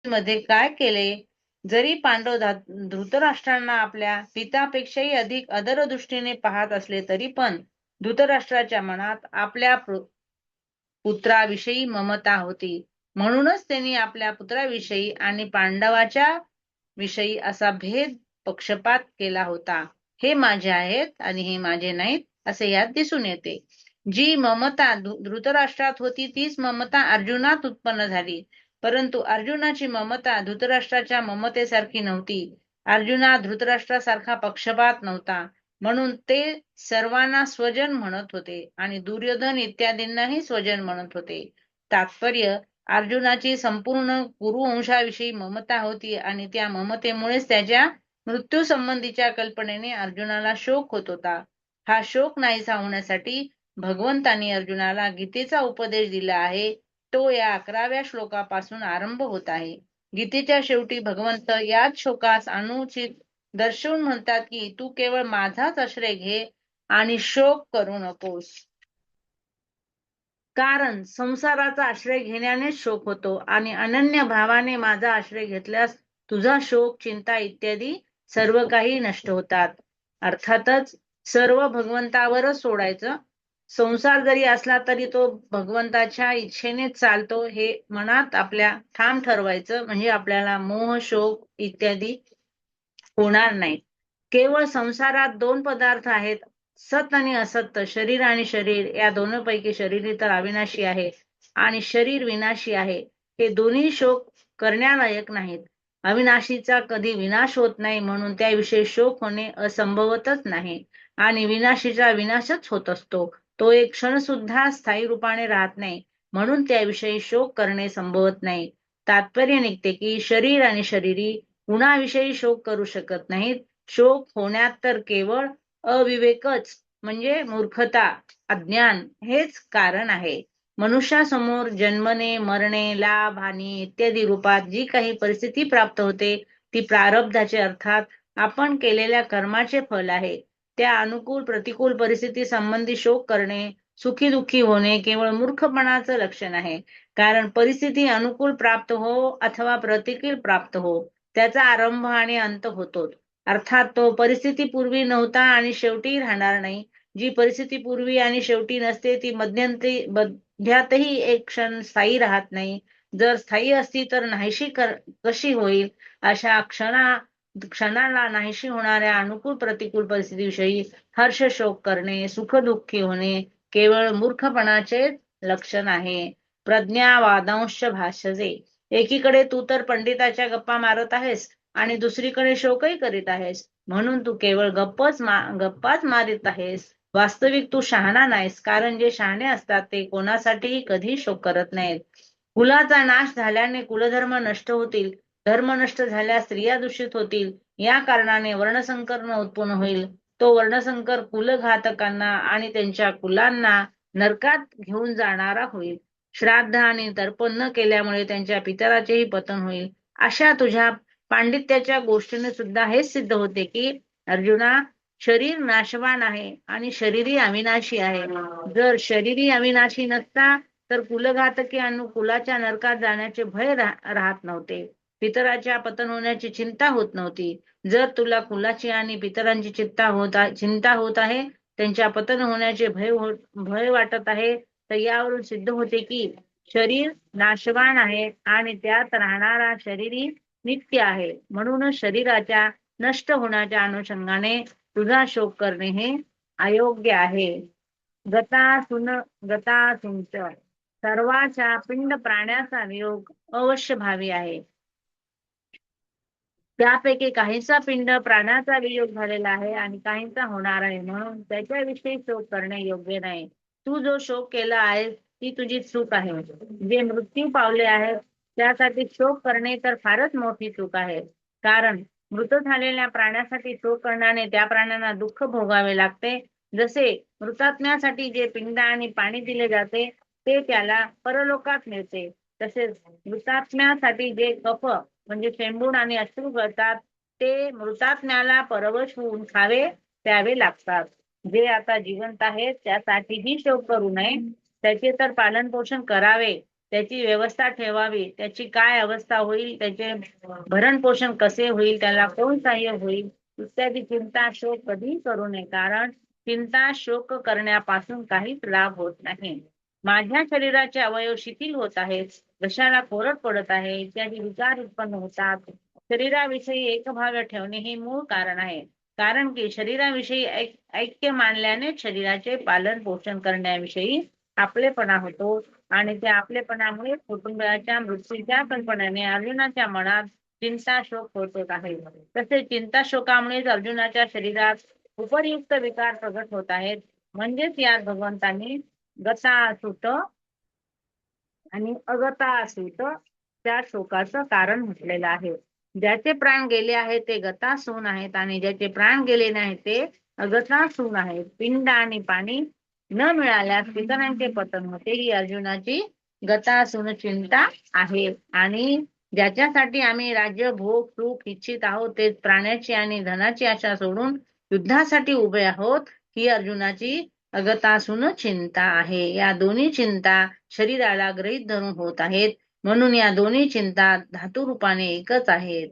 मध्ये काय केले? जरी पांडव धृतराष्ट्रांना आपल्या पितापेक्षाही अधिक आदरदृष्टीने पाहत असले तरी पण धृतराष्ट्राच्या मनात आपल्या पुत्राविषयी ममता होती. म्हणूनच त्यांनी आपल्या पुत्राविषयी आणि पांडवाच्या विषयी असा भेद पक्षपात केला होता. हे माझे आहेत आणि हे माझे नाहीत असे यात दिसून येते. जी ममता धृतराष्ट्रात होती तीच ममता अर्जुनात उत्पन्न झाली. परंतु अर्जुनाची ममता धृतराष्ट्राच्या ममतेसारखी नव्हती. अर्जुनात धृतराष्ट्रासारखा पक्षपात नव्हता. म्हणून ते सर्वांना स्वजन म्हणत होते आणि दुर्योधन इत्यादींनाही स्वजन म्हणत होते. तात्पर्य, अर्जुनाची संपूर्ण कुरुवंशाविषयी ममता होती आणि त्या ममतेमुळेच त्याच्या मृत्यू संबंधीच्या कल्पनेने अर्जुनाला शोक होत होता. हा शोक नाहीसा होण्यासाठी भगवंतांनी अर्जुनाला गीतेचा उपदेश दिला आहे. तो या 11व्या श्लोकापासून आरंभ होत आहे. गीतेच्या शेवटी भगवंत याच शोकास अनुचित दर्शवून म्हणतात की तू केवळ माझाच आश्रय घे आणि शोक करू नकोस. कारण संसाराचा आश्रय घेण्यानेच शोक होतो आणि अनन्य भावाने माझा आश्रय घेतल्यास तुझा शोक, चिंता इत्यादी सर्व काही नष्ट होतात. अर्थातच सर्व भगवंतावरच सोडायचं. संसार जरी असला तरी तो भगवंताच्या इच्छेनेच चालतो हे मनात आपल्या ठाम ठरवायचं, म्हणजे आपल्याला मोह, शोक इत्यादी होणार नाही. केवळ संसारात दोन पदार्थ आहेत, सत आणि असत. शरीर आणि शरीर या दोनपैकी शरीर तर अविनाशी आहे आणि शरीर विनाशी आहे. हे दोन्ही शोक करण्यालायक नाहीत. अविनाशीचा कधी विनाश होत नाही, म्हणून त्याविषयी शोक होणे असंभवतच नाही आणि विनाशीचा विनाशच होत असतो. तो एक क्षण सुद्धा स्थायी रूपाने राहत नाही, म्हणून त्याविषयी शोक करणे संभवत नाही. तात्पर्य निघते की शरीर आणि शरीरी कुणाविषयी शोक करू शकत नाहीत. शोक होण्यात तर केवळ अविवेकच, म्हणजे मूर्खता, अज्ञान हेच कारण आहे. मनुष्यासमोर जन्मने, मरणे, लाभ, हानी इत्यादी रूपात जी काही परिस्थिती प्राप्त होते ती प्रारब्धाचे, अर्थात आपण केलेल्या कर्माचे फल आहे. त्या अनुकूल प्रतिकूल परिस्थिती संबंधी शोक करणे, सुखी दुःखी होणे केवळ मूर्खपणाचं लक्षण आहे. कारण परिस्थिती अनुकूल प्राप्त हो अथवा प्रतिकूल प्राप्त हो, त्याचा आरंभ आणि अंत होतोच. अर्थात तो परिस्थिती पूर्वी नव्हता आणि शेवटी राहणार नाही. जी परिस्थिती पूर्वी आणि शेवटी नसते ती मध्यातही एक क्षण स्थायी राहत नाही. जर स्थायी असती तर नाहीशी कशी होईल? अशा क्षणाला नाहीशी होणाऱ्या अनुकूल प्रतिकूल परिस्थितीविषयी हर्ष शोक करणे, सुखदुःखी होणे केवळ मूर्खपणाचे लक्षण आहे. प्रज्ञा वादांश भाष्यजे. एकीकडे तू तर पंडिताच्या गप्पा मारत आहेस आणि दुसरीकडे शोकही करीत आहेस, म्हणून तू केवळ गप्पाच मारित आहेस. वास्तविक तू शहाणा नाहीस, कारण जे शहाणे असतात ते कोणासाठीही कधी शोक करत नाहीत. कुलाचा नाश झाल्याने कुलधर्म नष्ट होतील, धर्म नष्ट झाल्यास स्त्रिया दूषित होतील, या कारणाने वर्णसंकर उत्पन्न होईल. तो वर्णसंकर कुलघातकांना आणि त्यांच्या कुलांना नरकात घेऊन जाणारा होईल. श्राद्ध आणि तर्पण न केल्यामुळे त्यांच्या पितराचेही पतन होईल. अशा तुझ्या पांडित्याच्या गोष्टीने सुद्धा हेच सिद्ध होते की अर्जुना, शरीर नाशवान आहे आणि शरीरी अविनाशी आहे. जर शरीरी अविनाशी नसता तर कुलघातकी आणि कुलाच्या नरकात जाण्याचे भय राहत नव्हते. पितराच्या पतन होण्याची चिंता होत नव्हती. जर तुला कुलाची आणि पितरांची चिंता होत आहे, त्यांच्या पतन होण्याचे भय वाटत आहे, तर यावरून सिद्ध होते की शरीर नाशवान आहे आणि त्यात राहणारा शरीरी नित्य आहे. म्हणूनच शरीराच्या नष्ट होण्याच्या अनुषंगाने तुझा शोक करणे हे अयोग्य आहे. गतासुंच सर्वाच्या पिंड प्राण्याचा वियोग अवश्य भावी आहे. त्यापैकी काहींचा पिंड प्राण्याचा वियोग झालेला आहे आणि काहींचा होणार आहे, म्हणून त्याच्याविषयी शोक करणे योग्य नाही. तू जो शोक केला आहे ती तुझी चूक आहे. जे मृत्यू पावले आहेत त्यासाठी शोक करणे तर फारच मोठी चूक आहे. कारण मृत झालेल्या प्राण्यासाठी शोक करण्याने त्या प्राण्यांना दुःख भोगावे लागते. जसे मृतात्म्यासाठी जे पिंड आणि पाणी दिले जाते ते त्याला परलोकात मिळते, तसेच मृतात्म्यासाठी जे कफ म्हणजे शेंबूड आणि अश्रू गळतात ते मृतात्म्याला परवश होऊन खावे प्यावे लागतात. जे आता जिवंत आहेत त्यासाठीही शोक करू नये, त्याचे तर पालन पोषण करावे. त्याची व्यवस्था ठेवावी, त्याची काय अवस्था होईल, त्याचे भरण पोषण कसे होईल, त्याला कोण सहाय्य होईल इत्यादी चिंता शोक कधी करू नये. कारण चिंता शोक करण्यापासून काहीच लाभ होत नाही. माझ्या शरीराचे अवयव शिथिल होत आहेत, घशाला कोरड पडत आहे इत्यादी विचार उत्पन्न होतात. शरीराविषयी एकभाव ठेवणे हे मूळ कारण आहे. कारण की शरीराविषयी ऐक्य मानल्याने शरीराचे पालन पोषण करण्याविषयी आपलेपणा होतो आणि त्या आपलेपणामुळे कुटुंबाच्या मृत्यूच्या कल्पनेने अर्जुनाच्या मनात चिंता शोक होत आहे. तसे चिंता शोकामुळेच अर्जुनाच्या शरीरात उपयुक्त विकार प्रगट होत आहेत. म्हणजेच यात भगवंतांनी गतासुत आणि अगतासुत त्या शोकाचं कारण म्हटलेलं आहे. ज्याचे प्राण गेले आहेत ते गतासून आहेत आणि ज्याचे प्राण गेले नाही ते अगतासून आहेत. पिंड आणि पाणी न मिळाल्यास पितरांचे पतन होते ही अर्जुनाची गतासून चिंता आहे. आणि ज्याच्यासाठी आम्ही राज्य भोग सुख इच्छित आहोत ते प्राण्याची आणि धनाची आशा सोडून युद्धासाठी उभे आहोत ही अर्जुनाची अगतासून चिंता आहे. या दोन्ही चिंता शरीराला गृहीत धरून होत आहेत, म्हणून या दोन्ही चिंता धातू रूपाने एकच आहेत.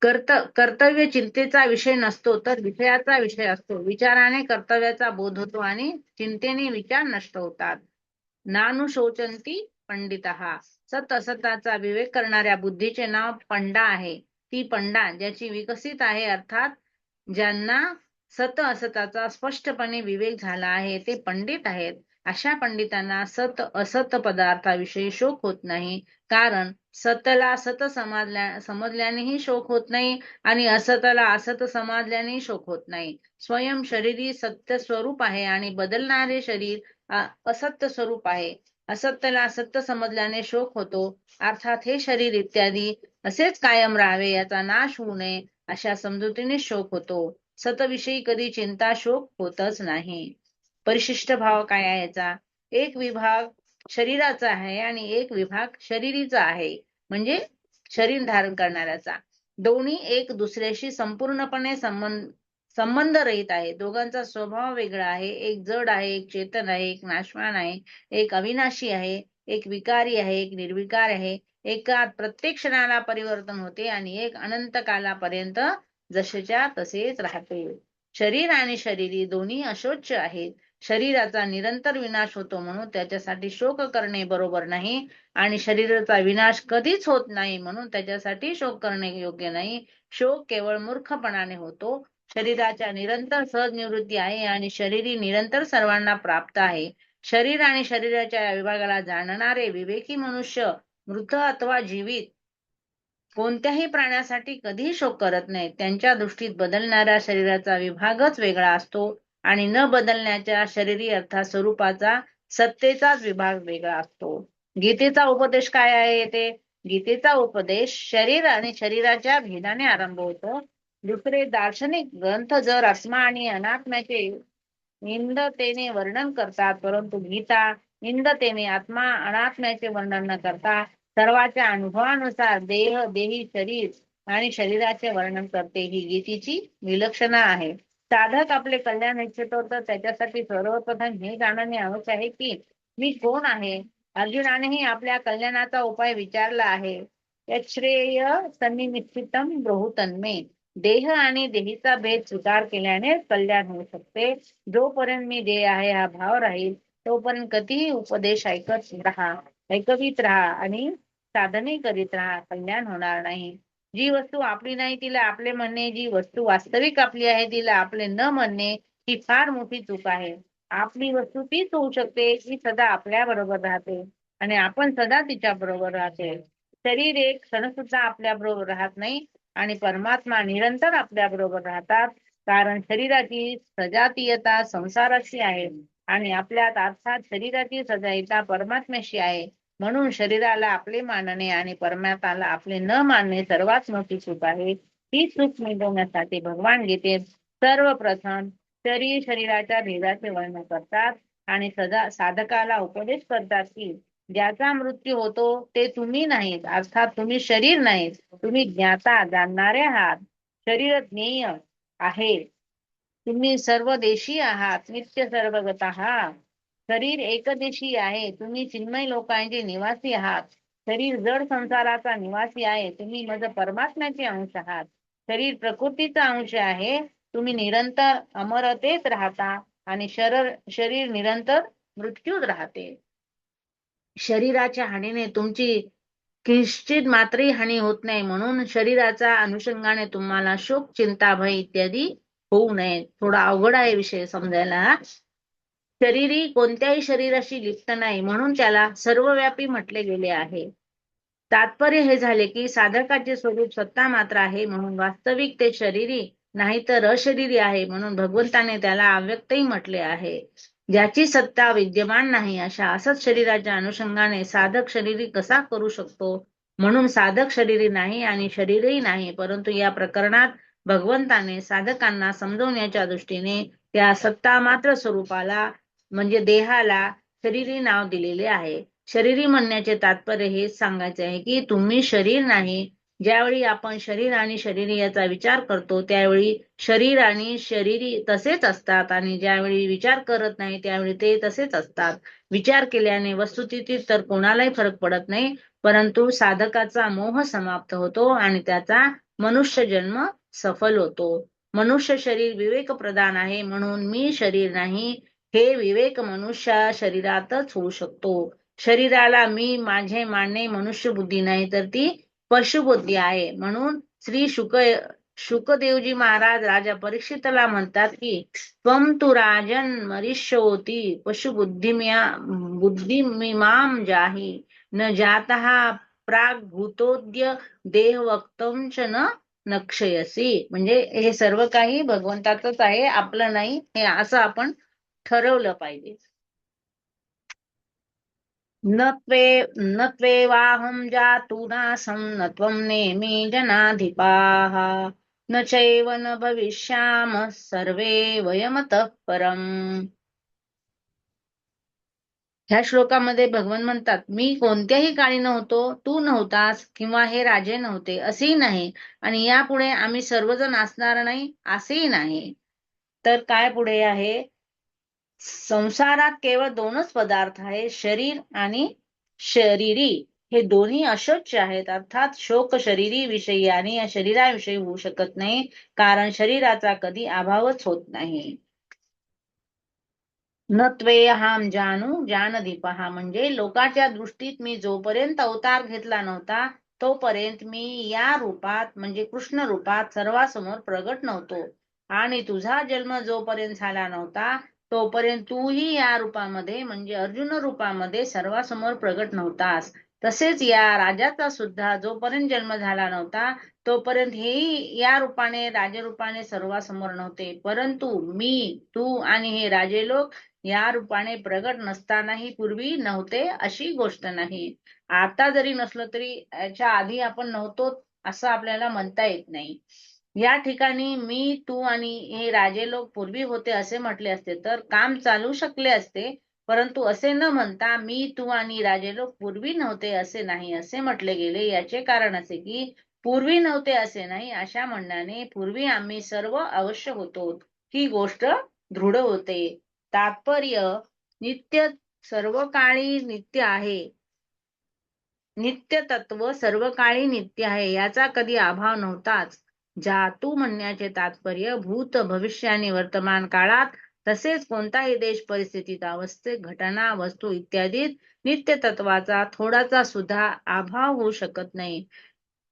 कर्तव्य चिंतेचा विषय नसतो तर विषयाचा विषय असतो. विचाराने कर्तव्याचा बोध होतो आणि चिंतेने विचार नष्ट होतात. नानुशोचंती पंडितः. सत असताचा विवेक करणाऱ्या बुद्धीचे नाव पंडा आहे. ती पंडा ज्याची विकसित आहे, अर्थात ज्यांना सत असताचा स्पष्टपणे विवेक झाला आहे ते पंडित आहेत. अशा पंडितांना सत असत पदार्थाविषयी शोक होत नाही. कारण सतला सत समजल्यानेही शोक होत नाही आणि असतला असत समजल्यानेही शोक होत नाही. स्वयं शरीरी सत्य स्वरूप आहे आणि बदलणारे शरीर असत्य स्वरूप आहे. असत्यला असत्य समजल्याने शोक होतो. अर्थात हे शरीर इत्यादी असेच कायम राहावे, याचा नाश होऊ नये अशा समजुतीने शोक होतो. सतविषयी कधी चिंता शोक होतच नाही. परिशिष्ट भाव काय आहे याचा? एक विभाग शरीराचा आहे आणि एक विभाग शरीरीचा आहे, म्हणजे शरीर धारण करणाऱ्याचा. दोन्ही एक दुसऱ्याशी संपूर्णपणे संबंध रहित आहे. दोघांचा स्वभाव वेगळा आहे. एक जड आहे, एक चेतन आहे, एक नाशवान आहे, एक अविनाशी आहे, एक विकारी आहे, एक निर्विकार आहे. एकात प्रत्येक क्षणाला परिवर्तन होते आणि एक अनंत कालापर्यंत जसेच्या तसेच राहते. शरीर आणि शरीरी दोन्ही अशोच्य आहेत. शरीराचा निरंतर विनाश होतो म्हणून त्याच्यासाठी शोक करणे बरोबर नाही आणि शरीराचा विनाश कधीच होत नाही म्हणून त्याच्यासाठी शोक करणे योग्य नाही. शोक केवळ मूर्खपणाने होतो. शरीराच्या निरंतर सहज निवृत्ती आहे आणि शरीरी निरंतर सर्वांना प्राप्त आहे. शरीर आणि शरीराच्या विभागाला जाणणारे विवेकी मनुष्य मृत अथवा जीवित कोणत्याही प्राण्यासाठी कधीही शोक करत नाहीत. त्यांच्या दृष्टीत बदलणाऱ्या शरीराचा विभागच वेगळा असतो आणि न बदलण्याच्या शरीरी अर्थात स्वरूपाचा सत्तेचाच विभाग वेगळा असतो. गीतेचा उपदेश काय आहे येथे? गीतेचा उपदेश शरीर आणि शरीराच्या भेदाने आरंभ होतो. दुसरे दार्शनिक ग्रंथ जर आत्मा आणि अनात्म्याचे निंदतेने वर्णन करतात, परंतु गीता निंदतेने आत्मा अनात्म्याचे वर्णन न करता सर्वांच्या अनुभवानुसार देह, देही, शरीर आणि शरीराचे वर्णन करते. ही गीतेची विलक्षणता आहे. साधक आपले कल्याण इच्छितो तर त्याच्यासाठी सर्वप्रथम हे जाणणे आवश्यक आहे की मी कोण आहे. अर्जुनानेही आपल्या कल्याणाचा उपाय विचारला आहे. यच्छ्रेय सन्निमित्तम ब्रूतन्मे. देह आणि देहीचा भेद स्वीकार केल्याने कल्याण होऊ शकते. जोपर्यंत मी देह आहे हा भाव राहील तोपर्यंत कधीही उपदेश ऐकवीत राहा आणि साधने करीत राहा, कल्याण होणार नाही. जी वस्तू आपली नाही तिला आपले म्हणणे, जी वस्तू वास्तविक आपली आहे तिला आपले न म्हणणे ही फार मोठी चूक आहे. आपली वस्तू तीच होऊ शकते जी सदा आपल्या बरोबर राहते आणि आपण सदा तिच्या बरोबर राहते. शरीर एक क्षण सुद्धा आपल्या बरोबर राहत नाही आणि परमात्मा निरंतर आपल्या बरोबर राहतात. कारण शरीराची सजातीयता संसाराशी आहे आणि आपल्यात अर्थात शरीराची सजातीयता परमात्म्याशी आहे. म्हणून शरीराला आपले मानणे आणि परमात्म्याला आपले न मानणे सर्वात मोठी चूक आहे. ही चूक मिटवण्यासाठी भगवान गीतेत सर्वप्रथम शरीराच्या भेदाचे वर्णन करतात आणि साधकाला उपदेश करतात की ज्याचा मृत्यू होतो ते तुम्ही नाहीत, अर्थात तुम्ही शरीर नाहीत, तुम्ही ज्ञाता जाणणारे आहात. शरीर ज्ञेय आहे तुम्ही सर्वदेशी आहात, नित्य सर्वगत आहात. शरीर एकदेशी आहे, तुम्ही चिन्मय लोकांचे निवासी आहात. शरीर जड संसाराचा निवासी आहे, तुम्ही मज परमात्म्याचे अंश आहात. शरीर प्रकृतीचा अंश आहे, तुम्ही निरंतर अमरतेत राहता आणि शरीर निरंतर मृत्यूत राहते. शरीराच्या हानीने तुमची किंचित मात्रही हानी होत नाही, म्हणून शरीराचा अनुषंगाने तुम्हाला शोक, चिंता, भय इत्यादी होऊ नये. थोडा अवघड आहे विषय समजायला. शरीरी कोणत्याही शरीराशी लिप्त नाही, म्हणून त्याला सर्वव्यापी म्हटले गेले आहे. तात्पर्य हे झाले की साधकाचे स्वरूप सत्ता मात्र आहे, म्हणून वास्तविक ते शरीरी नाही तर अशरीरी आहे, म्हणून भगवंताने त्याला अव्यक्तही म्हटले आहे. ज्याची सत्ता विद्यमान नाही अशा असत शरीराच्या अनुषंगाने साधक शरीरी कसा करू शकतो, म्हणून साधक शरीरी नाही आणि शरीरही नाही. परंतु या प्रकरणात भगवंताने साधकांना समजवण्याच्या दृष्टीने त्या सत्ता मात्र स्वरूपाला म्हणजे देहाला शरीरी नाव दिलेले आहे. शरीरी म्हणण्याचे तात्पर्य हेच सांगायचे आहे की तुम्ही शरीर नाही. ज्यावेळी आपण शरीर आणि शरीरी याचा विचार करतो त्यावेळी शरीर आणि शरीरी तसेच असतात आणि ज्यावेळी विचार करत नाही त्यावेळी ते तसेच असतात. विचार केल्याने वस्तुस्थितीत तर कोणालाही फरक पडत नाही, परंतु साधकाचा मोह समाप्त होतो आणि त्याचा मनुष्य जन्म सफल होतो. मनुष्य शरीर विवेक प्रधान आहे, म्हणून मी शरीर नाही हे विवेक मनुष्य शरीरातच होऊ शकतो. शरीराला मी माझे मानणे मनुष्य बुद्धी नाही तर ती पशुबुद्धी आहे. म्हणून श्री शुकदेवजी महाराज राजा परीक्षितला म्हणतात की त्वम तु राजन मरिष्योती बुद्धिमिमाम जाही न जातः प्राग्भूतोद्य देहवक्तं च न नक्षयसी. म्हणजे हे सर्व काही भगवंताचंच आहे, आपलं नाही, हे असं आपण ठरवलं पाहिजे. न त्वेवाहं जातु नासं न त्वं नेमि जनाधिपाः न चैव न भविष्यामः सर्वे वयमतः परम्. ह्या श्लोकामध्ये भगवान म्हणतात, मी कोणत्याही काळी नव्हतो, तू नव्हतास किंवा हे राजे नव्हते असेही नाही आणि यापुढे आम्ही सर्वजण असणार नाही असेही नाही. तर काय पुढे आहे, संसारात केवळ दोनच पदार्थ आहेत, शरीर आणि शरीरी. हे दोन्ही अशोच आहेत, अर्थात शोक शरीरी विषयी आणि शरीराविषयी होऊ शकत नाही, कारण शरीराचा कधी अभावच होत नाही. न त्वेऽहं जानू जानदीपहा, म्हणजे लोकांच्या दृष्टीत मी जोपर्यंत अवतार घेतला नव्हता तोपर्यंत मी या रूपात म्हणजे कृष्ण रूपात सर्वांसमोर प्रगट नव्हतो आणि तुझा जन्म जोपर्यंत झाला नव्हता तोपर्यंत तूही या रूपामध्ये म्हणजे अर्जुन रूपामध्ये सर्वांसमोर प्रगट नव्हतास. तसेच या राजाचा सुद्धा जोपर्यंत जन्म झाला नव्हता तोपर्यंत हेही या रूपाने राजरूपाने सर्वांसमोर नव्हते, परंतु मी तू आणि हे राजे लोक या रूपाने प्रगट नसतानाही पूर्वी नव्हते अशी गोष्ट नाही. आता जरी नसलं तरी याच्या आधी आपण नव्हतो असं आपल्याला म्हणता येत नाही. या ठिकाणी मी तू आणि हे राजे लोक पूर्वी होते असे म्हटले असते तर काम चालू शकले असते, परंतु असे न म्हणता मी तू आणि राजे लोक पूर्वी नव्हते असे नाही असे म्हटले गेले. याचे कारण असे की पूर्वी नव्हते असे नाही, अशा म्हणण्याने पूर्वी आम्ही सर्व अवश्य होतो ही गोष्ट दृढ होते. तात्पर्य, नित्य सर्व काळी नित्य आहे, नित्य तत्व सर्व काळी नित्य आहे याचा कधी अभाव नव्हताच. जातू म्हणण्याचे तात्पर्य भूत भविष्य आणि वर्तमान काळात तसेच कोणताही देश परिस्थितीत अवस्थेत घटना वस्तू इत्यादीत नित्य तत्वाचा थोडाचा सुद्धा अभाव होऊ शकत नाही.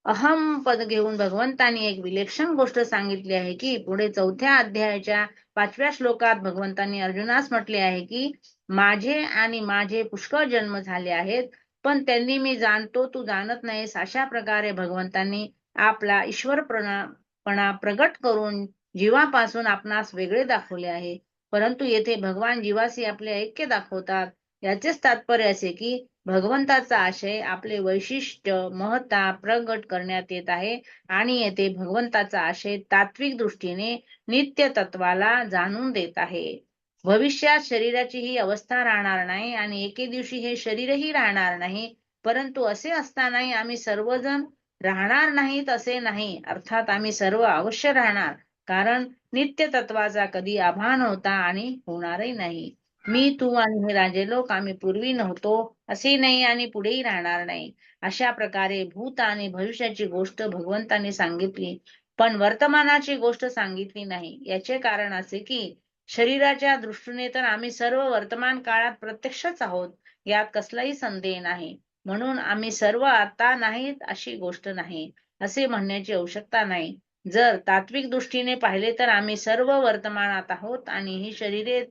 अहम पद घेऊन भगवंतांनी एक विलक्षण गोष्ट सांगितली आहे की पुढे 4थ्या अध्यायाच्या 5व्या श्लोकात भगवंतांनी अर्जुनास म्हटले आहे की माझे आणि माझे पुष्कळ जन्म झाले आहेत, पण त्यांनी मी जाणतो तू जाणत नाहीस अशा प्रकारे भगवंतांनी आपला ईश्वरपणा प्रगट करून जीवापासून आपणास वेगळे दाखवले आहे. परंतु येथे भगवान जीवाशी आपले ऐक्य दाखवतात. याचेच तात्पर्य असे की भगवंताचा आशय आपले वैशिष्ट्य महत्ता प्रगट करण्यात येत आहे आणि येथे भगवंताचा आशय तात्विक दृष्टीने नित्य तत्वाला जाणून देत आहे. भविष्यात शरीराची ही अवस्था राहणार नाही आणि एके दिवशी हे शरीरही राहणार नाही, परंतु असे असतानाही आम्ही सर्वजण राहणार नाहीत असे नाही, अर्थात आम्ही सर्व अवश्य राहणार, कारण नित्य तत्वाचा कधी आभान होता आणि होणारही नाही. मी, तू आणि हे राजे लोक आम्ही पूर्वी नव्हतो असे नाही आणि पुढेही राहणार नाही. अशा प्रकारे भूत आणि भविष्याची गोष्ट भगवंतांनी सांगितली, पण वर्तमानाची गोष्ट सांगितली नाही. याचे कारण असे की शरीराच्या दृष्टीने तर आम्ही सर्व वर्तमान काळात प्रत्यक्षच आहोत, यात कसलाही संदेह नाही. म्हणून आम्ही सर्व आता नाहीत अशी गोष्ट नाही असे म्हणण्याची आवश्यकता नाही. जर तात्विक दृष्टीने पाहिले तर आम्ही सर्व वर्तमानात आहोत आणि ही शरीरे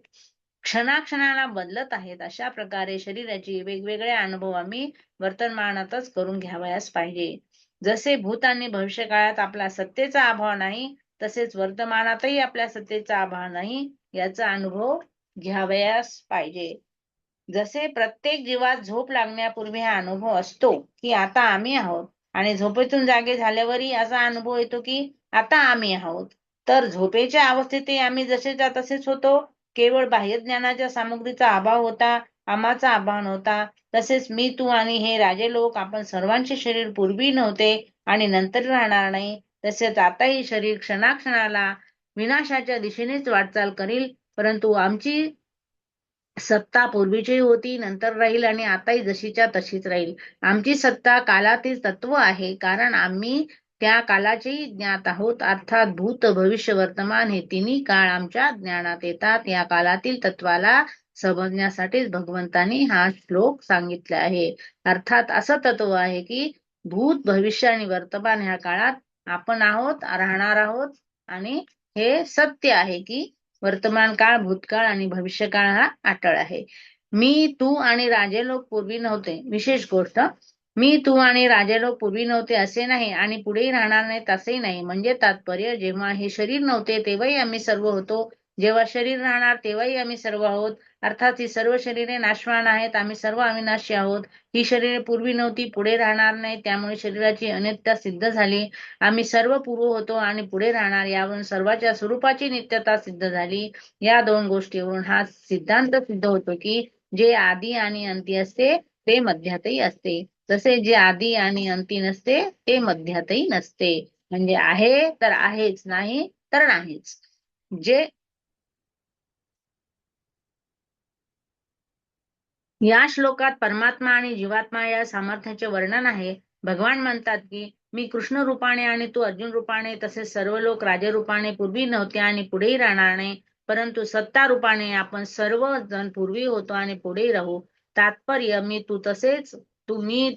क्षणाक्षणाला बदलत आहेत. अशा प्रकारे शरीराचे वेगवेगळे अनुभव आम्ही वर्तमानातच करून घ्यावयास पाहिजे. जसे भूत आणि भविष्यकाळात आपला सत्तेचा अभाव नाही, तसेच वर्तमानातही आपल्या सत्तेचा अभाव नाही याचा अनुभव घ्यावयास पाहिजे. जसे प्रत्येक जीवात झोप लागण्यापूर्वी हा अनुभव असतो की आता आम्ही आहोत, आणि झोपेतून जागे झाल्यावरही असा अनुभव येतो की आता आम्ही आहोत, तर झोपेच्या अवस्थेतही आम्ही जसेच्या तसेच होतो. केवळ बाह्य ज्ञानाच्या सामग्रीचा अभाव होता, आम्हाचा अभाव नव्हता. तसेच मी, तू आणि हे राजे लोक आपण सर्वांचे शरीर पूर्वी नव्हते आणि नंतर राहणार नाही. तसेच आताही शरीर क्षणाक्षणाला विनाशाच्या दिशेनेच वाटचाल करील, परंतु आमची सत्ता पूर्वीची होती, नंतर राहील आणि आताही जशीच्या तशीच राहील. आमची सत्ता कालातील तत्व आहे, कारण आम्ही त्या कालाचेही ज्ञात आहोत. अर्थात भूत, भविष्य, वर्तमान हे तिन्ही काळ आमच्या ज्ञानात येतात. या कालातील तत्वाला समजण्यासाठीच भगवंतांनी हा श्लोक सांगितला आहे. अर्थात असं तत्व आहे की भूत, भविष्य आणि वर्तमान ह्या काळात आपण आहोत, राहणार आहोत, आणि हे सत्य आहे की वर्तमान काळ, भूतकाळ आणि भविष्यकाळ हा अटळ आहे. मी, तू आणि राजे लोक पूर्वी नव्हते. विशेष गोष्ट, मी, तू आणि राजे लोक पूर्वी नव्हते असे नाही आणि पुढेही राहणार नाहीत असेही नाही. म्हणजे तात्पर्य, जेव्हा हे शरीर नव्हते तेव्हाही आम्ही सर्व होतो, जेव्हा शरीर राहणार तेव्हाही आम्ही सर्व आहोत. अर्थात ही सर्व शरीरे नाशवान आहेत, आम्ही सर्व अविनाशी आहोत. ही शरीरे पूर्वी नव्हती, पुढे राहणार नाही, त्यामुळे शरीराची अनित्यता सिद्ध झाली. आम्ही सर्व पूर्व होतो आणि पुढे राहणार, यावरून सर्वांच्या स्वरूपाची नित्यता सिद्ध झाली. या दोन गोष्टीवरून हा सिद्धांत सिद्ध होतो की जे आदी आणि अंती असते ते मध्यातही असते, तसे जे आदी आणि अंती नसते ते मध्यातही नसते. म्हणजे आहे तर आहेच, नाही तर नाहीच. जे या श्लोकात परमात्मा आणि जीवात्मा या सामर्थ्याचे वर्णन आहे. भगवान म्हणतात की मी कृष्ण रूपाने आणि तू अर्जुन रूपाने, तसेच सर्व लोक राजे रूपाने पूर्वी नव्हते आणि पुढेही राहणार नाही, परंतु सत्ता रूपाने आपण सर्व जण पूर्वी होतो आणि पुढेही राहू. तात्पर्य, मी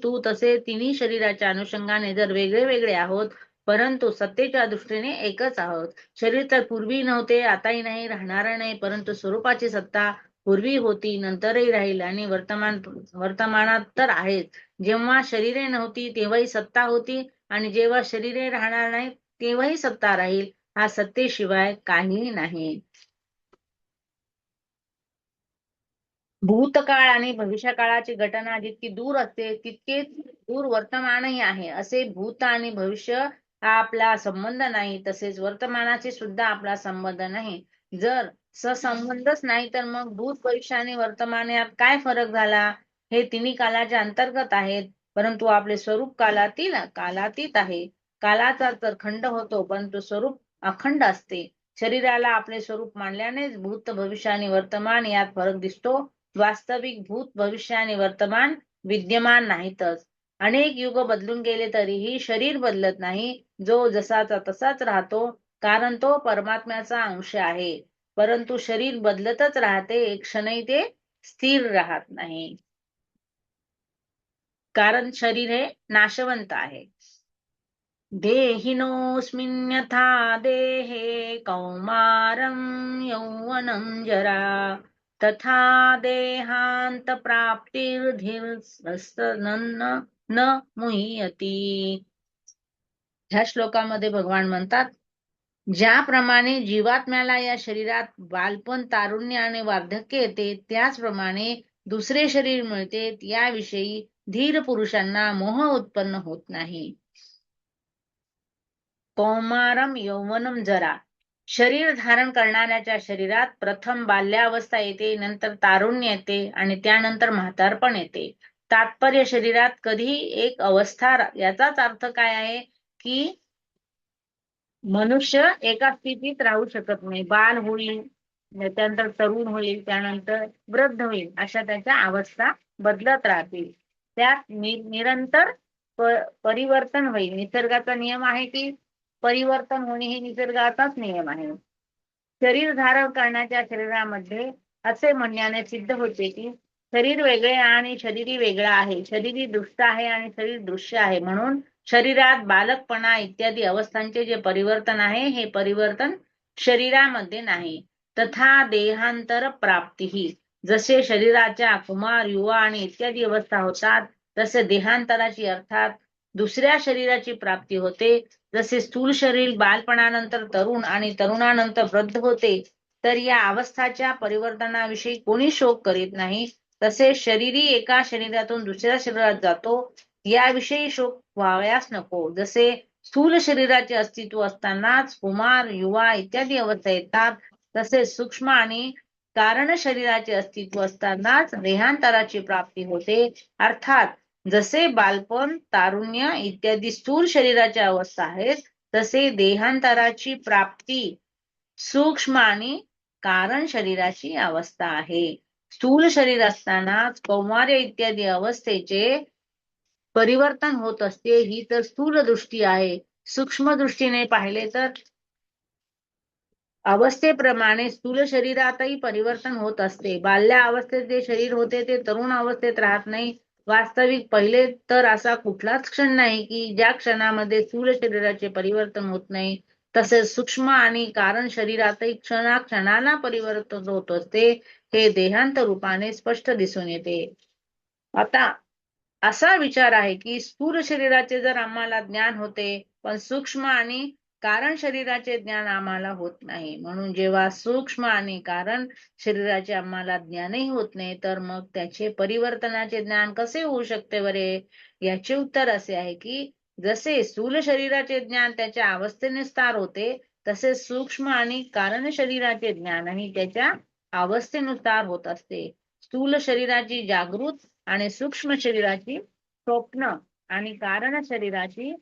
तू तसे तिन्ही शरीराच्या अनुषंगाने जर वेगळे वेगळे आहोत, परंतु सत्तेच्या दृष्टीने एकच आहोत. शरीर तर पूर्वी नव्हते, आताही नाही, राहणार नाही, परंतु स्वरूपाची सत्ता पूर्वी होती, नंतरही राहील आणि वर्तमानात तर आहेच. जेव्हा शरीरे नव्हती तेव्हाही सत्ता होती आणि जेव्हा शरीरे राहणार नाही तेव्हाही सत्ता राहील. हा सत्तेशिवाय काहीही नाही. भूतकाळ आणि भविष्यकाळाची घटना जितकी दूर असते तितकेच दूर वर्तमानही आहे. असे भूत आणि भविष्य हा आपला संबंध नाही, तसेच वर्तमानाशी सुद्धा आपला संबंध नाही. जर संबंधच नाही तर मग भूत, भविष्य आणि वर्तमान यात काय फरक झाला? हे तिन्ही कालाच्या अंतर्गत आहेत, परंतु आपले स्वरूप कालातीत आहे. कालाचा तर खंड होतो, परंतु स्वरूप अखंड असते. शरीराला आपले स्वरूप मानल्यानेच भूत, भविष्य आणि वर्तमान यात फरक दिसतो. वास्तविक भूत, भविष्य आणि वर्तमान विद्यमान नाहीतच. अनेक युग बदलून गेले तरीही शरीर बदलत नाही. जो जसाचा तसाच राहतो, कारण तो परमात्म्याचा अंश आहे. परंतु शरीर बदलतच राहते, एक क्षणही ते स्थिर राहत नाही, कारण शरीर हे नाशवंत आहे. देहिनोऽस्मिन् यथा देहे कौमारं यौवनं जरा तथा देहान्तप्राप्तिर्धीर्यस्तन्न न मुह्यति. ह्या श्लोकामध्ये भगवान म्हणतात, ज्याप्रमाणे जीवात्म्याला या शरीरात बालपण, तारुण्य आणि वार्धक्य येते, त्याचप्रमाणे दुसरे शरीर मिळते याविषयी धीर पुरुषांना मोह उत्पन्न होत नाही. कौमारम यौवनम जरा, शरीर धारण करणाऱ्याच्या शरीरात प्रथम बाल्यावस्था येते, नंतर तारुण्य येते आणि त्यानंतर म्हातारपण येते. तात्पर्य, शरीरात कधीही एक अवस्था, याचाच अर्थ काय आहे की मनुष्य एका स्थितीत राहू शकत नाही. बाल होईल, त्यानंतर तरुण होईल, त्यानंतर वृद्ध होईल, अशा त्याच्या अवस्था बदलत राहतील. त्यात निरंतर परिवर्तन होईल. निसर्गाचा नियम आहे की परिवर्तन होणे हे निसर्गाचाच नियम आहे. शरीर धारण करण्याच्या शरीरामध्ये असे म्हणण्याने सिद्ध होते की शरीर वेगळे आणि शरीरी वेगळा आहे. शरीरी दृष्ट आहे आणि शरीर दृश्य आहे. म्हणून शरीरात बालकपणा इत्यादी अवस्थांचे जे परिवर्तन आहे, हे परिवर्तन शरीरामध्ये नाही. तथा देहांतर प्राप्ती, जसे शरीराच्या कुमार, युवा आणि इत्यादी अवस्था होतात, तसे देहांतराची अर्थात दुसऱ्या शरीराची प्राप्ती होते. जसे स्थूल शरीर बालपणानंतर तरुण आणि तरुणानंतर वृद्ध होते, तर या अवस्थाच्या परिवर्तनाविषयी कोणी शोक करीत नाही. तसे शरीरी एका शरीरातून दुसऱ्या शरीरात जातो, याविषयी शोक व्हावयास नको. जसे स्थूल शरीराचे अस्तित्व असतानाच कुमार, युवा इत्यादी अवस्था येतात, तसे सूक्ष्म आणि कारण शरीराचे अस्तित्व असतानाच देहांतराची प्राप्ती होते. अर्थात जसे बालपण, तारुण्य इत्यादी स्थूल शरीराच्या अवस्था आहेत, तसे देहांतराची प्राप्ती सूक्ष्म आणि कारण शरीराची अवस्था आहे. स्थूल शरीर असतानाच कौमार्य इत्यादी अवस्थेचे परिवर्तन होत असते, ही तर स्थूल दृष्टी आहे. सूक्ष्म दृष्टीने पाहिले तर अवस्थेप्रमाणे स्थूल शरीरातही परिवर्तन होत असते. बाल्या अवस्थेत जे शरीर होते ते तरुण अवस्थेत राहत नाही. वास्तविक पहिले तर असा कुठलाच क्षण नाही की ज्या क्षणामध्ये स्थूल शरीराचे परिवर्तन होत नाही. तसेच सूक्ष्म आणि कारण शरीरातही क्षणाला परिवर्तन होत असते, हे देहांत रूपाने स्पष्ट दिसून येते. आता असा विचार आहे की स्थूल शरीराचे जर आम्हाला ज्ञान होते, पण सूक्ष्म आणि कारण शरीराचे ज्ञान आम्हाला होत नाही. म्हणून जेव्हा सूक्ष्म आणि कारण शरीराचे आम्हाला ज्ञानही होत नाही, तर मग त्याचे परिवर्तनाचे ज्ञान कसे होऊ शकते बरे? याचे उत्तर असे आहे की जसे स्थूल शरीराचे ज्ञान त्याच्या अवस्थेनुसार होते, तसे सूक्ष्म आणि कारण शरीराचे ज्ञानही त्याच्या अवस्थेनुसार होत असते. स्थूल शरीराची जागृत आणि सूक्ष्म शरीराची स्वप्न आणि कारण शरीराची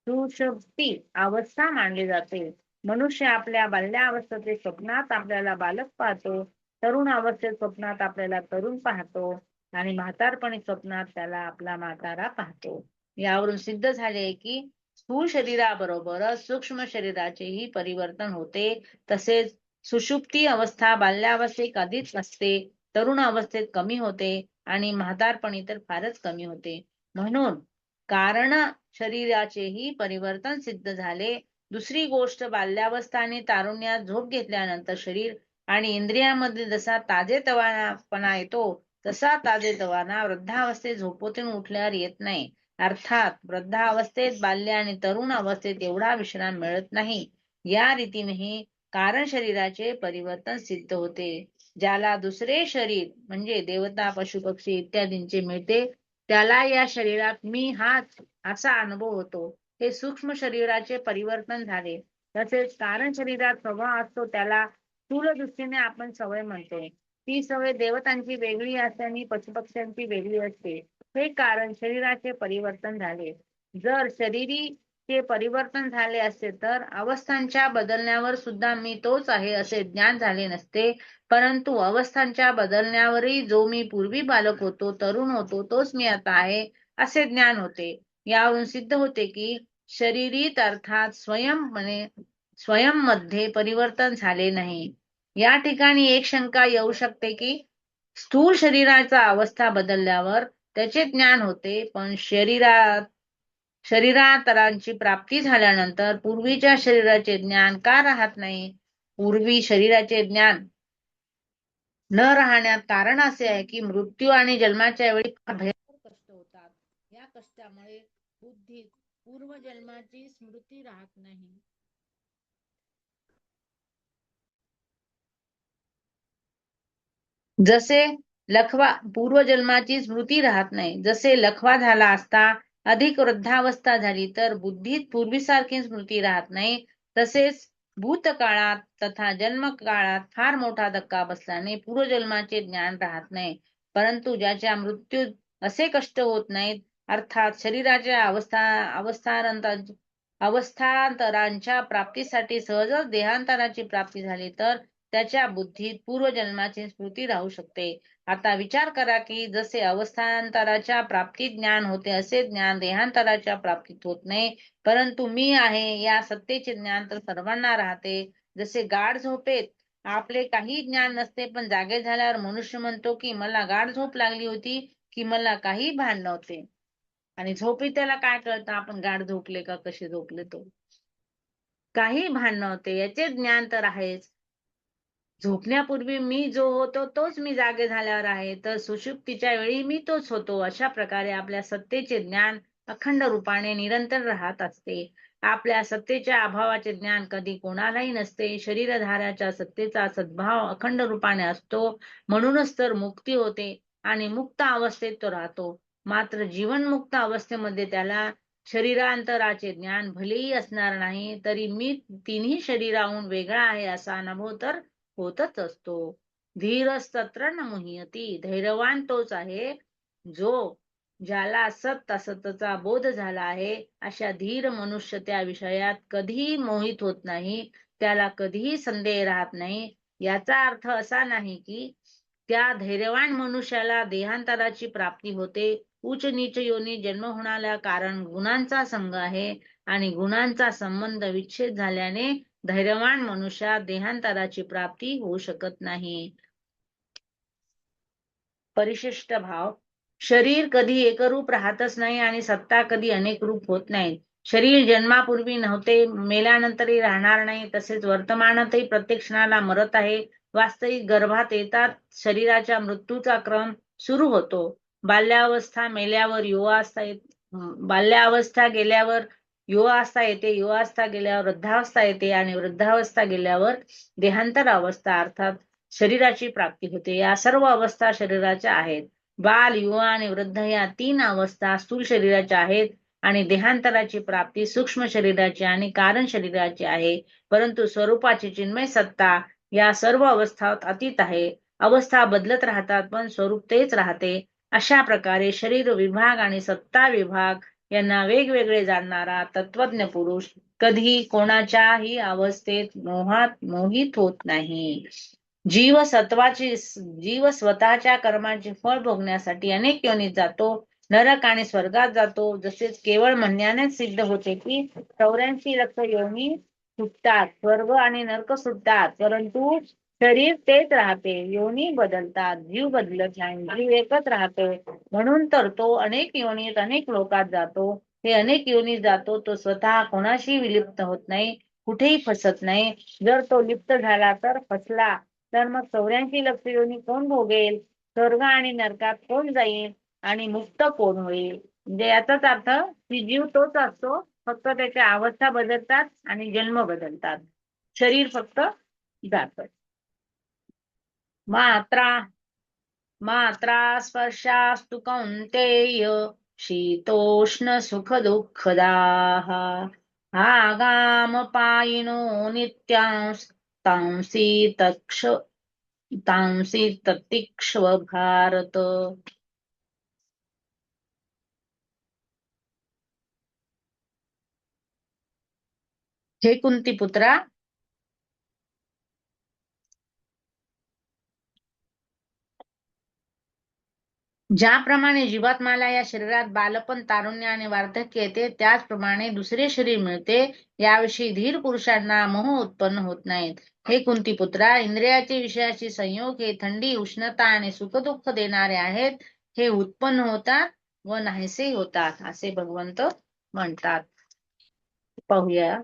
सुषुप्ती अवस्था मानली जाते. मनुष्य आपल्या बाल्यावस्थेतील स्वप्नात आपल्याला बालक पाहतो, तरुण अवस्थेत स्वप्नात आपल्याला तरुण पाहतो आणि म्हातारपणी स्वप्नात त्याला आपला म्हातारा पाहतो. यावरून सिद्ध झाले की स्थूल शरीराबरोबरच सूक्ष्म शरीराचेही परिवर्तन होते. तसेच सुषुप्ती अवस्था बाल्यावस्थेत कधीच नसते, तरुण अवस्थेत कमी होते आणि म्हातारपणी तर फारच कमी होते. म्हणून कारण शरीराचेही परिवर्तन सिद्ध झाले. दुसरी गोष्ट, बाल्यावस्था आणि तारुण्यात झोप घेतल्यानंतर शरीर आणि इंद्रियामध्ये जसा ताजेतवानापणा येतो, तसा ताजेतवाना वृद्धावस्थेत झोपेतून उठल्यावर येत नाही. अर्थात वृद्धावस्थेत बाल्य आणि तरुण अवस्थेत एवढा विश्राम मिळत नाही. या रीतीने कारण शरीराचे परिवर्तन सिद्ध होते. ज्याला दुसरे शरीर म्हणजे देवता, पशुपक्षी इत्यादींचे मिळते, त्याला या शरीरात मी हाच असा अनुभव होतो. हे सूक्ष्म शरीराचे परिवर्तन झाले. तसेच कारण शरीरात स्वभाव असतो, त्याला स्थूल दृष्टीने आपण सवय म्हणतो. ती सवय देवतांची वेगळी असते आणि पशुपक्ष्यांची वेगळी असते. हे कारण शरीराचे परिवर्तन झाले. जर शरीरीचे परिवर्तन झाले असते तर अवस्थांच्या बदलण्यावर सुद्धा मी तोच आहे असे ज्ञान झाले नसते. परंतु अवस्थांच्या बदलण्यावरही जो मी पूर्वी बालक होतो, तरुण होतो, तोच मी आता आहे असे ज्ञान होते. यावरून सिद्ध होते की शरीरीत अर्थात स्वयंमध्ये परिवर्तन झाले नाही. या ठिकाणी एक शंका येऊ शकते की स्थूल शरीराचा अवस्था बदलल्यावर त्याचे ज्ञान होते, पण शरीरांतराची प्राप्ती झाल्यानंतर पूर्वीच्या शरीराचे ज्ञान का राहत नाही? पूर्वी शरीराचे ज्ञान न राहण्यात कारण असे आहे की मृत्यू आणि जन्माच्या वेळी भयंकर कष्ट होतात. या कष्टामुळे बुद्धीत पूर्वजन्माची स्मृती राहत नाही. जसे लखवा पूर्वजन्माची स्मृती राहत नाही. जसे लखवा झाला असता अधिक वृद्धावस्था झाली तर बुद्धीत पूर्वीसारखी स्मृती राहत नाही. तसेच भूतकाळात तथा जन्मकाळात फार मोठा धक्का बसल्याने पूर्वजन्माचे ज्ञान राहत नाही. परंतु ज्याच्या मृत्यूत असे कष्ट होत नाहीत, अर्थात शरीराच्या अवस्थांतराची अवस्थांतरांच्या प्राप्तीसाठी सहजच देहांतराची प्राप्ती झाली तर त्याच्या बुद्धीत पूर्वजन्माची स्मृती राहू शकते. आता विचार करा की जसे अवस्थांतराच्या प्राप्तीत ज्ञान होते असे ज्ञान देहांतराच्या प्राप्तीत होत नाही. परंतु मी आहे या सत्तेचे ज्ञान तर सर्वांना राहते. जसे गाढ झोपेत आपले काही ज्ञान नसते, पण जागे झाल्यावर मनुष्य म्हणतो की मला गाढ झोप लागली होती, की मला काही भान नव्हते. आणि झोपी त्याला काय कळतं आपण गाढ झोपले का कसे झोपले तो काही भान नव्हते. याचे ज्ञान तर आहेच. झोपण्यापूर्वी मी जो होतो तोच मी जागे झाल्यावर आहे, तर सुषुप्तीच्या वेळी मी तोच होतो. अशा प्रकारे आपल्या सत्तेचे ज्ञान अखंड रूपाने निरंतर राहत असते. आपल्या सत्तेच्या अभावाचे ज्ञान कधी कोणालाही नसते. शरीरधाऱ्याच्या सत्तेचा सद्भाव अखंड रूपाने असतो, म्हणूनच तर मुक्ती होते आणि मुक्त अवस्थेत तो राहतो. मात्र जीवनमुक्त अवस्थेमध्ये त्याला शरीरांतराचे ज्ञान भलेही असणार नाही, तरी मी तिन्ही शरीराहून वेगळा आहे असा अनुभव तर होतच असतो. धीरस्तत्र न मुह्यती, धैर्यवान तोच आहे जो ज्याला सत असतचा बोध झाला आहे. अशा धीर मनुष्य त्या विषयात कधीही मोहित होत नाही, त्याला कधीही संदेह राहत नाही. याचा अर्थ असा नाही की त्या धैर्यवान मनुष्याला देहांतराची प्राप्ती होते. उच्च नीच योनी जन्म होण्याला कारण गुणांचा संग आहे आणि गुणांचा संबंध विच्छेद झाल्याने धैर्यवान मनुष्यात देहांतराची प्राप्ती होऊ शकत नाही. परिशिष्ट भाव. शरीर कधी एकरूप राहतच नाही आणि सत्ता कधी अनेक रूप होत नाही. शरीर जन्मापूर्वी नव्हते, मेल्यानंतरही राहणार नाही, तसेच वर्तमानातही प्रत्येक क्षणाला मरत आहे. वास्तविक गर्भात येतात शरीराच्या मृत्यूचा क्रम सुरू होतो. बाल्यावस्था मेल्यावर युवावस्था बाल्यावस्था गेल्यावर युवावस्था येते, युवावस्था गेल्यावर वृद्धावस्था येते आणि वृद्धावस्था गेल्यावर देहांतर अवस्था अर्थात शरीराची प्राप्ती होते. या सर्व अवस्था शरीराच्या आहेत. बाल, युवा आणि वृद्ध या 3 अवस्था स्थूल शरीराच्या आहेत आणि देहांतराची प्राप्ती सूक्ष्म शरीराची आणि कारण शरीराची आहे. परंतु स्वरूपाची चिन्मय सत्ता या सर्व अवस्थात अतीत आहे. अवस्था बदलत राहतात पण स्वरूप तेच राहते. अशा प्रकारे शरीर विभाग आणि सत्ता विभाग यांना वेगवेगळे जाणणारा तत्वज्ञ पुरुष कधी कोणाच्याही अवस्थेत मोहित होत नाही. जीव स्वतःच्या कर्माचे फळ भोगण्यासाठी अनेक योनीत जातो. नरक आणि स्वर्गात जातो. जसेच केवळ म्हणण्यानेच सिद्ध होते की 84 लक्ष योनी सुटतात, स्वर्ग आणि नरक सुटतात, परंतु शरीर तेच राहते. योनी बदलतात, जीव बदलत नाही, जीव एकच राहतो. म्हणून तर तो अनेक योनीत अनेक लोकात जातो. हे अनेक योनीत जातो तो स्वतः कोणाशी विलिप्त होत नाही, कुठेही फसत नाही. जर तो लिप्त झाला तर फसला, तर मग 84 लक्ष योनी कोण भोगेल? स्वर्ग आणि नरकात कोण जाईल आणि मुक्त कोण होईल? म्हणजे याचाच अर्थ की जीव तोच असतो, फक्त त्याच्या अवस्था बदलतात आणि जन्म बदलतात, शरीर फक्त जात. मात्रा मात्रा स्पर्शास्तु कौन्तेय शीतोष्ण सुख दुःखदाः आगामपायिनो नित्यांस् तांसी ततिक्ष्व भारत. हे कुंती पुत्रा, ज्याप्रमाणे जीवात्म्याला या शरीरात बालपण, तारुण्य आणि वार्धक्य येते, त्याचप्रमाणे दुसरे शरीर मिळते. याविषयी धीर पुरुषांना मोह उत्पन्न होत नाहीत. हे कुंतीपुत्रा, इंद्रियाचे विषयाशी संयोग हे थंडी, उष्णता आणि सुखदुःख देणारे आहेत. हे उत्पन्न होतात व नाहीसे होतात असे भगवंत म्हणतात. पाहूया.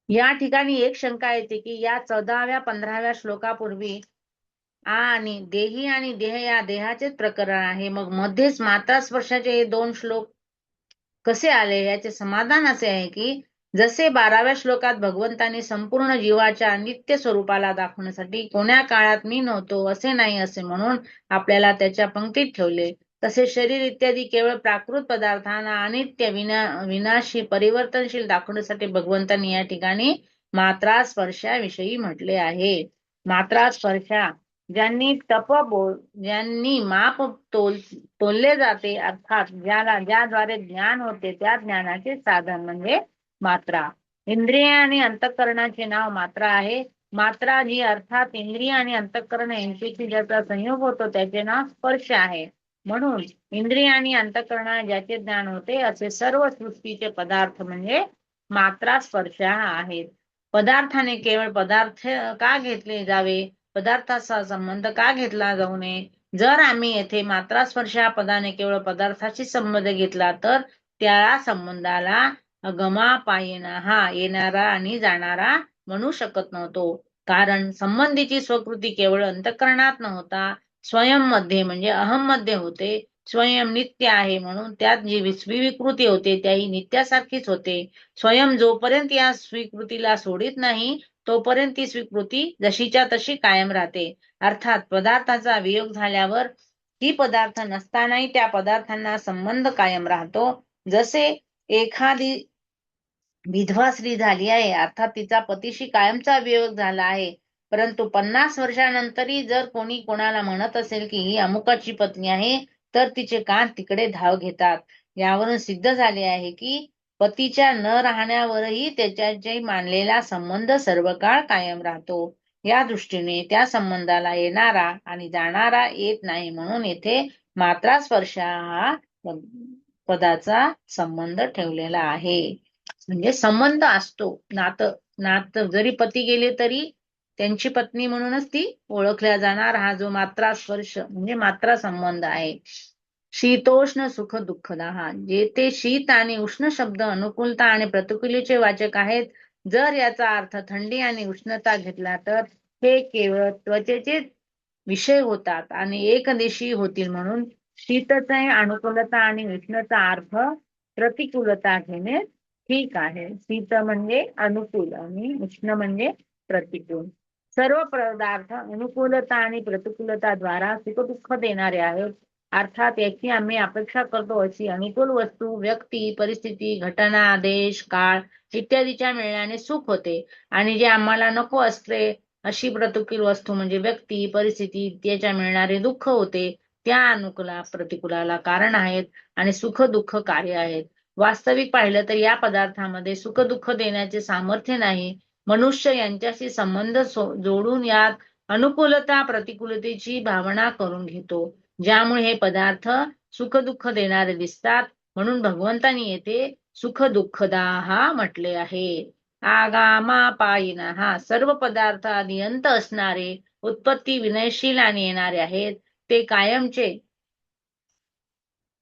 या ठिकाणी एक शंका येते की या 14व्या 15व्या श्लोकापूर्वी आणि देही आणि देह या देहाचेच प्रकरण आहे, मग मध्येच मात्रा स्पर्शाचे हे 2 श्लोक कसे आले? याचे समाधान असे आहे की जसे 12व्या श्लोकात भगवंतांनी संपूर्ण जीवाच्या नित्य स्वरूपाला दाखवण्यासाठी कोण्या काळात मी नव्हतो, असे नाही असे म्हणून आपल्याला त्याच्या पंक्तीत ठेवले, तसे शरीर इत्यादी केवळ प्राकृत पदार्थांना अनित्य विनाशी परिवर्तनशील दाखवण्यासाठी भगवंतांनी या ठिकाणी मात्रा स्पर्शाविषयी म्हटले आहे. मात्रा स्पर्शा ज्यांनी माप तोलले जाते, अर्थात ज्याद्वारे ज्ञान होते, त्या ज्ञानाचे साधन म्हणजे मात्रा. इंद्रिय आणि अंतःकरणाचे नाव मात्रा आहे. मात्रा जी अर्थात इंद्रिय आणि अंतःकरण यांच्याशी ज्याचा संयोग होतो त्याचे नाव स्पर्श आहे. म्हणून इंद्रिय आणि अंतःकरण ज्याचे ज्ञान होते असे सर्व सृष्टीचे पदार्थ म्हणजे मात्रा स्पर्श आहेत. पदार्थाने केवळ पदार्थ का घेतले जावे, पदार्थाचा संबंध का घेतला जाऊ नये? जर आम्ही येथे मात्रा स्पर्श या पदाने केवळ पदार्थाशी संबंध घेतला तर त्या संबंधाला गमापायेना हा येणारा आणि जाणारा म्हणू शकत नव्हतो. कारण संबंधीची स्वकृती केवळ अंतःकरणात न होता स्वयं मध्ये म्हणजे अहम मध्ये होते. स्वयं नित्य आहे म्हणून त्यात जी विकृती होते त्याही नित्यासारखीच होते. स्वयं जोपर्यंत या स्वीकृतीला सोडित नाही तोपर्यंत ती स्वीकृती जशीच्या तशी कायम राहते. अर्थात पदार्थाचा वियोग झाल्यावर ही पदार्थ नसतानाही त्या पदार्थांना संबंध कायम राहतो. जसे एखादी विधवा स्त्री झाली आहे, अर्थात तिचा पतीशी कायमचा वियोग झाला आहे, परंतु 50 वर्षानंतरही जर कोणी कोणाला म्हणत असेल की ही अमुकाची पत्नी आहे तर तिचे कान तिकडे धाव घेतात. यावरून सिद्ध झाले आहे की पतीच्या न राहण्यावरही त्याच्याशी मानलेला संबंध सर्व काळ कायम राहतो. या दृष्टीने त्या संबंधाला येणारा आणि जाणारा येत नाही, म्हणून येथे मात्रा स्पर्श हा पदाचा संबंध ठेवलेला आहे. म्हणजे संबंध असतो. नातं जरी पती गेले तरी त्यांची पत्नी म्हणूनच ती ओळखल्या जाणार. हा जो मात्रा स्पर्श म्हणजे मात्रा संबंध आहे. शीतोष्ण सुख दुःखदा, हा जेथे शीत आणि उष्ण शब्द अनुकूलता आणि प्रतिकूलीचे वाचक आहेत. जर याचा अर्थ थंडी आणि उष्णता घेतला तर हे केवळ त्वचेचे विषय होतात आणि एकदेशी होतील. म्हणून शीतचे अनुकूलता आणि उष्णता अर्थ प्रतिकूलता घेणे ठीक आहे. शीत म्हणजे अनुकूल आणि उष्ण म्हणजे प्रतिकूल. सर्व पदार्थ अनुकूलता आणि प्रतिकूलता द्वारा सुख दुःख देणारे आहेत. अर्थात याची आम्ही अपेक्षा करतो अशी अनुकूल वस्तू, व्यक्ती, परिस्थिती, घटना, देश, काळ इत्यादीच्या मिळण्याने सुख होते आणि जे आम्हाला नको असते अशी प्रतिकूल वस्तू म्हणजे व्यक्ती, परिस्थिती इत्यादीच्या मिळणारे दुःख होते. त्या अनुकूला प्रतिकूलाला कारण आहेत आणि सुख दुःख कार्य आहेत. वास्तविक पाहिलं तर या पदार्थामध्ये सुख दुःख देण्याचे सामर्थ्य नाही. मनुष्य यांच्याशी संबंध जोडून यात अनुकूलता प्रतिकूलतेची भावना करून घेतो, ज्यामुळे हे पदार्थ सुख दुःख देणारे दिसतात. म्हणून भगवंतांनी येथे सुख दुःखदा हा म्हटले आहे. आगामापायिना, हा सर्व पदार्थ आदी अंत असणारे, उत्पत्ती विनयशील आणि येणारे आहेत. ते कायमचे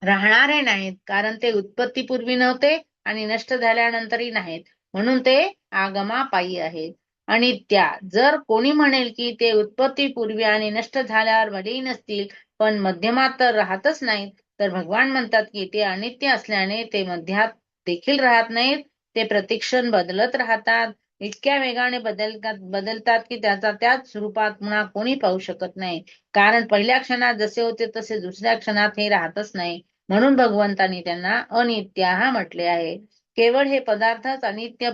राहणारे नाहीत, कारण ते उत्पत्तीपूर्वी नव्हते आणि नष्ट झाल्यानंतरही नाहीत, म्हणून ते आगमापायी आहेत. आणि त्या जर कोणी म्हणेल की ते उत्पत्तीपूर्वी आणि नष्ट झाल्यावर भलेही नसतील पण मध्यमात तर राहतच नाहीत, तर भगवान म्हणतात की ते अनित्य असल्याने ते मध्यात देखील राहत नाहीत. ते प्रतिक्षण बदलत राहतात, इतक्या वेगाने बदलतात की त्याचा त्याच रूपात पुन्हा कोणी पाहू शकत नाही. कारण पहिल्या क्षणात जसे होते तसे दुसऱ्या क्षणात हे राहतच नाही. म्हणून भगवंतांनी त्यांना अनित्य हा म्हटले आहे. केवळ हे पदार्थच अनित्य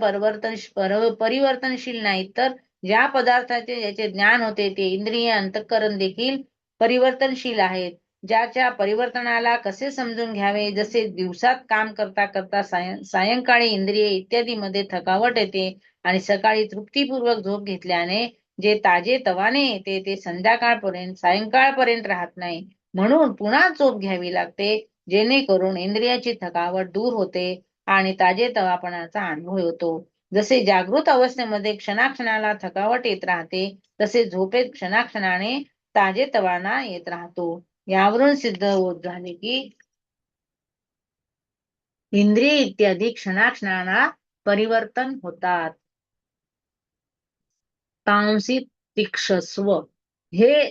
परिवर्तनशील नाहीत, तर ज्या पदार्थाचे ज्याचे ज्ञान होते ते इंद्रिय अंतःकरण देखील परिवर्तनशील आहेत. ज्याच्या परिवर्तनाला कसे समजून घ्यावे, जसे दिवसात काम करता करता सायंकाळी इंद्रिय इत्यादी मध्ये थकावट येते आणि सकाळी तृप्तीपूर्वक झोप घेतल्याने जे ताजे तवाने येते ते सायंकाळपर्यंत राहत नाही. म्हणून पुन्हा झोप घ्यावी लागते, जेणेकरून इंद्रियाची थकावट दूर होते आणि ताजेतवापणाचा अनुभव होतो. जसे जागृत अवस्थेमध्ये क्षणाक्षणाला थकावट येत राहते, तसे झोपेत क्षणाक्षणाने ताजेतवाना येत राहतो. यावरून सिद्ध होत झाले की इंद्रिय इत्यादी क्षणाक्षणाला परिवर्तन होतात. तांसी तिक्षस्व, हे